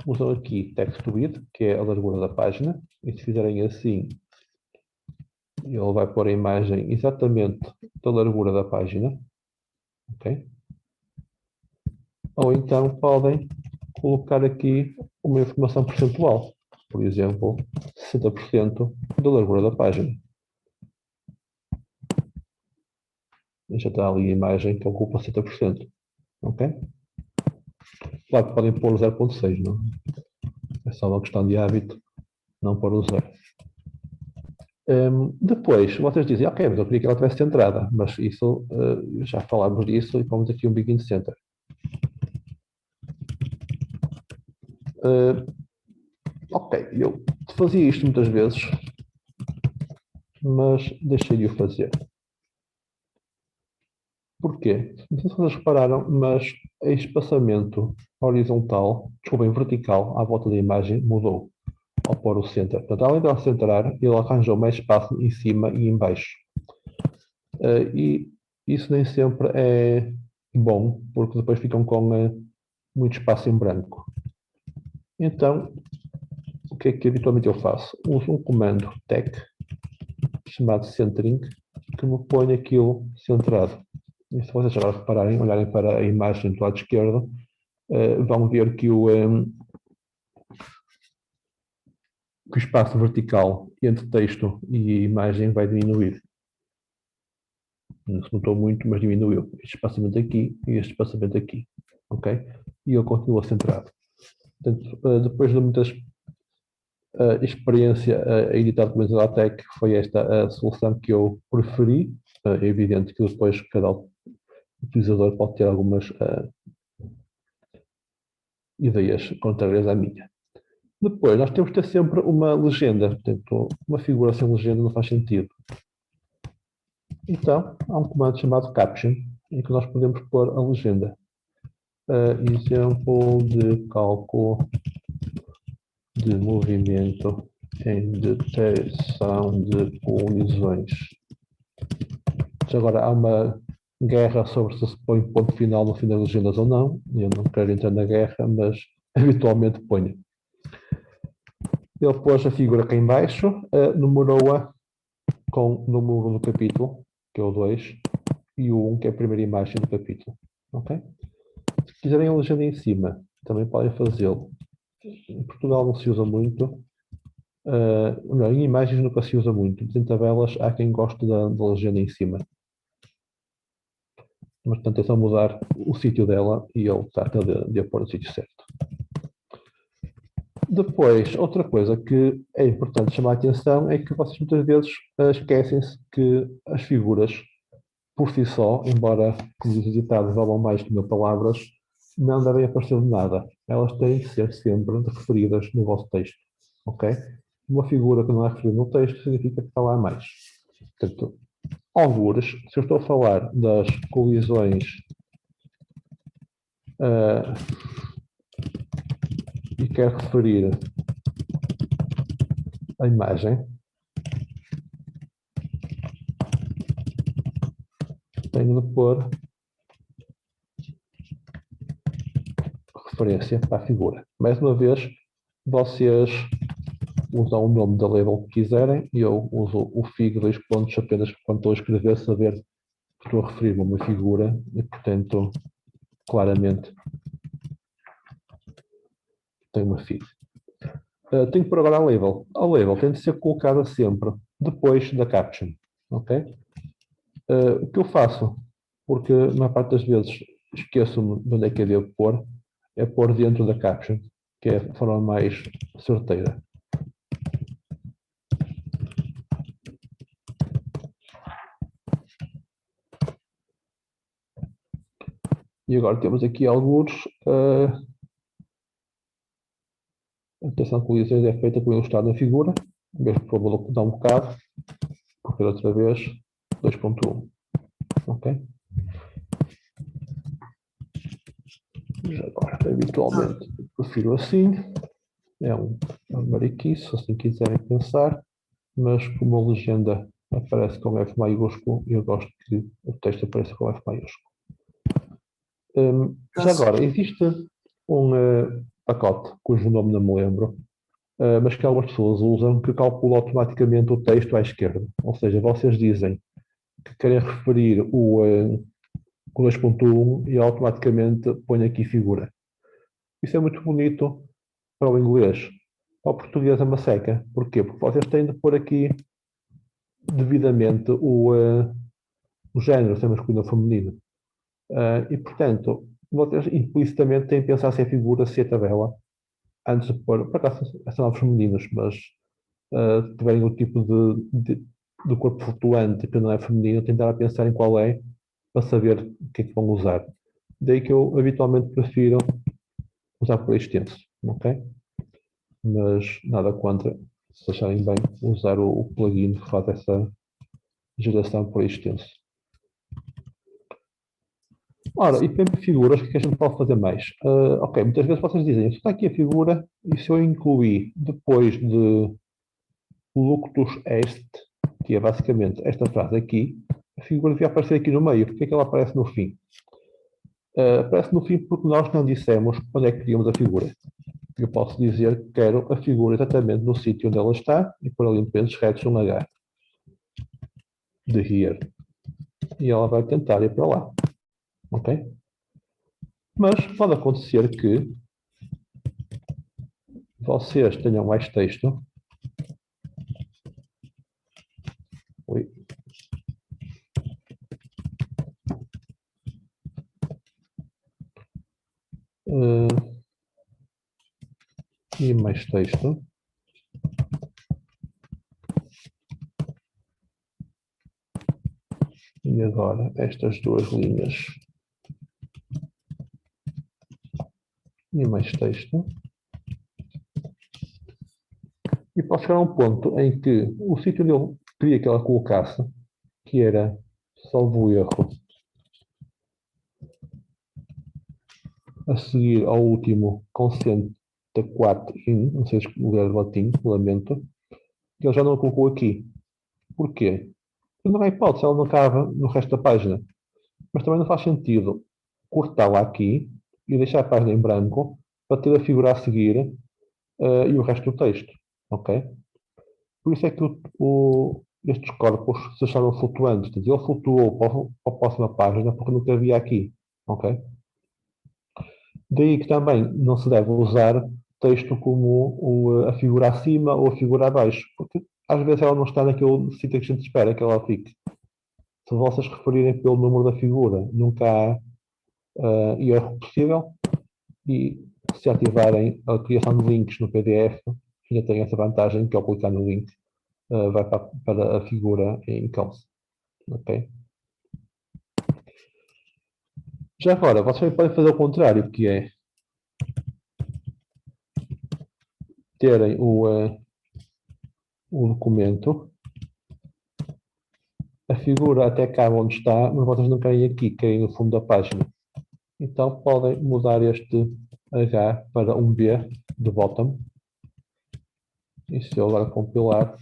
Usam aqui text to width, que é a largura da página, e se fizerem assim, ele vai pôr a imagem exatamente da largura da página. Ok? Ou então podem colocar aqui uma informação percentual, por exemplo, 60% da largura da página. Já está ali a imagem que ocupa 60%. Ok? Claro que podem pôr o 0.6, não? É só uma questão de hábito não pôr o 0. Depois, vocês dizem, ok, mas eu queria que ela estivesse centrada, mas isso, já falámos disso e pomos aqui um begin center. Ok, eu fazia isto muitas vezes, mas deixei de o fazer. Porquê? Não sei se vocês repararam, mas o espaçamento horizontal, desculpem, vertical, à volta da imagem mudou ao pôr o center. Portanto, além de ela centrar, ele arranjou mais espaço em cima e em baixo. E isso nem sempre é bom, porque depois ficam com muito espaço em branco. Então, o que é que habitualmente eu faço? Uso um comando tech, chamado centering, que me põe aquilo centrado. E se vocês agora repararem, olharem para a imagem do lado esquerdo, vão ver que o espaço vertical entre texto e imagem vai diminuir. Não se notou muito, mas diminuiu. Este espaçamento aqui e este espaçamento aqui. Ok? E ele continua centrado. Portanto, depois de muitas experiência a editar documentos da LaTeX, foi esta a solução que eu preferi. É evidente que depois cada utilizador pode ter algumas ideias contrárias à minha. Depois, nós temos que ter sempre uma legenda. Portanto, uma figura sem legenda não faz sentido. Então, há um comando chamado caption, em que nós podemos pôr a legenda. Exemplo de cálculo de movimento em detecção de colisões. Agora, há uma guerra sobre se põe ponto final no fim das legendas ou não. Eu não quero entrar na guerra, mas habitualmente ponho. Ele pôs a figura cá em baixo, numerou-a com o número do capítulo, que é o 2, e o 1, que é a primeira imagem do capítulo. Ok? Se quiserem a legenda em cima, também podem fazê-lo. Em Portugal não se usa muito. Não, em imagens nunca se usa muito. Mas em tabelas há quem goste da legenda em cima. Mas, portanto, é só mudar o sítio dela e ele trata de a pôr no sítio certo. Depois, outra coisa que é importante chamar a atenção é que vocês muitas vezes esquecem-se que as figuras, por si só, embora, como diz o ditado, valem mais que 1000 palavras, não devem aparecer de nada. Elas têm que ser sempre referidas no vosso texto. Ok? Uma figura que não é referida no texto significa que está lá mais. Portanto, algures, se eu estou a falar das colisões e quero referir a imagem, tenho de pôr referência para a figura. Mais uma vez, vocês usam o nome da label que quiserem e eu uso o fig 2 pontos apenas quando estou a escrever, saber que estou a referir-me a uma figura e, portanto, claramente tem uma fig. Tenho que pôr agora a label. A label tem de ser colocada sempre depois da caption. Ok? O que eu faço, porque na maior parte das vezes esqueço-me de onde é que eu devo pôr, é pôr dentro da caption, que é a forma mais certeira. E agora temos aqui alguns. A detecção de colisões é feita com o ilustrado na figura. Mesmo que vou dar um bocado, porque outra vez 2.1. Ok? Já agora, habitualmente, prefiro assim. É uma mariquice, se assim quiserem pensar, mas como a legenda aparece com F maiúsculo, eu gosto que o texto apareça com F maiúsculo. Já agora, existe um pacote, cujo nome não me lembro, mas que algumas pessoas usam, que calcula automaticamente o texto à esquerda. Ou seja, vocês dizem que querem referir o 2.1 e automaticamente põe aqui figura. Isso é muito bonito para o inglês. Para o português é uma seca. Porquê? Porque vocês têm de pôr aqui devidamente o género, se é masculino ou feminino. E, portanto, vocês implicitamente têm de pensar se é figura, se é tabela, antes de pôr, para cá são novos femininos, mas se tiverem o tipo de corpo flutuante que não é feminino, tentar pensar em qual é, para saber o que é que vão usar. Daí que eu habitualmente prefiro usar por extenso, ok? Mas nada contra, se acharem bem, usar o plugin que faz essa geração por extenso. Ora, e para figuras, o que a gente pode fazer mais? Ok, muitas vezes vocês dizem, está aqui a figura, e se eu incluir depois de luctus est, que é basicamente esta frase aqui, a figura devia aparecer aqui no meio. Porque é que ela aparece no fim? Aparece no fim porque nós não dissemos onde é que queríamos a figura. Eu posso dizer que quero a figura exatamente no sítio onde ela está e pôr ali um pensos retos um H de here. E ela vai tentar ir para lá. Ok? Mas pode acontecer que vocês tenham mais texto. Oi. E mais texto. E agora estas duas linhas. E mais texto. E pode chegar a um ponto em que o sítio onde eu queria que ela colocasse, que era, salvo erro, a seguir ao último concentra 4 in, não sei ler latim, lamento, que ele já não o colocou aqui. Porquê? Porque não há hipótese, ela não cabe no resto da página. Mas também não faz sentido cortá-la aqui e deixar a página em branco para ter a figura a seguir e o resto do texto. Ok? Por isso é que estes corpos se acharam flutuantes. Ele flutuou para a próxima página porque não cabia aqui. Ok? Daí que também não se deve usar texto como a figura acima ou a figura abaixo, porque às vezes ela não está naquele sítio que a gente espera que ela fique. Se vocês referirem pelo número da figura, nunca há erro possível, e se ativarem a criação de links no PDF, ainda tem essa vantagem que ao clicar no link vai para a figura em causa. Okay? Já agora, vocês podem fazer o contrário, que é terem o documento, a figura até cá onde está, mas vocês não querem aqui, querem no fundo da página. Então podem mudar este H para um B de bottom. E se eu agora compilar,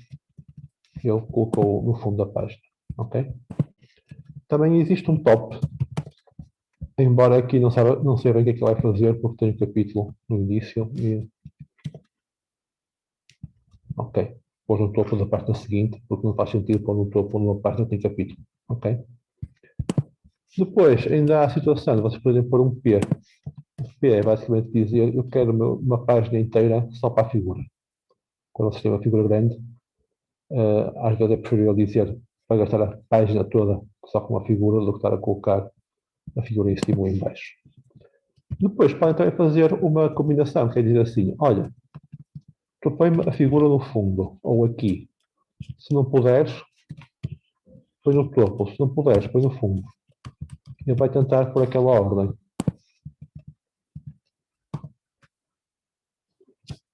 ele colocou no fundo da página. Ok? Também existe um top, embora aqui não sei bem o que é que ele vai fazer, porque tem um capítulo no início. Ok. Pôs no topo da página seguinte, porque não faz sentido pôr no topo numa página que tem capítulo. Ok? Depois, ainda há a situação de vocês podem pôr um P. O P é basicamente dizer, eu quero uma página inteira só para a figura. Quando vocês têm uma figura grande, às vezes é preferível dizer para gastar a página toda só com uma figura do que estar a colocar a figura em cima ou em baixo. Depois podem também fazer uma combinação, quer dizer assim, olha, tu põe a figura no fundo, ou aqui. Se não puderes, põe no topo. Se não puderes, põe no fundo. Ele vai tentar por aquela ordem.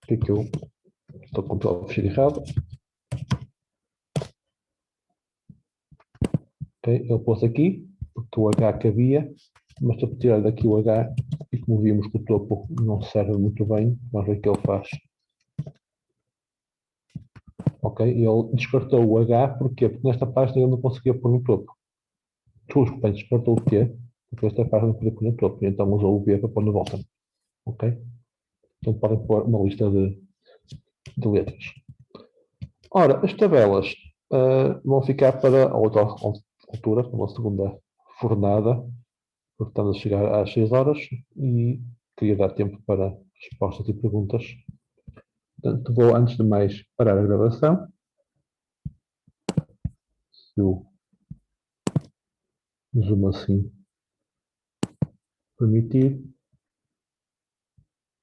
Que eu estou com o fecheiro errado. Okay? Ele pôs aqui, porque o H cabia, mas estou a tirar daqui o H e como vimos que o topo não serve muito bem, vamos ver o que ele faz. Ok? Ele descartou o H, porquê? Porque nesta página ele não conseguia pôr no topo. Desculpa, descartou o T, porque esta página não podia pôr no topo, e então usou o B para pôr no bottom. Ok? Então podem pôr uma lista de letras. Ora, as tabelas vão ficar para a outra altura, para uma segunda fornada, porque estamos a chegar às 6 horas e queria dar tempo para respostas e perguntas. Portanto, vou, antes de mais, parar a gravação. Se o Zoom assim permitir.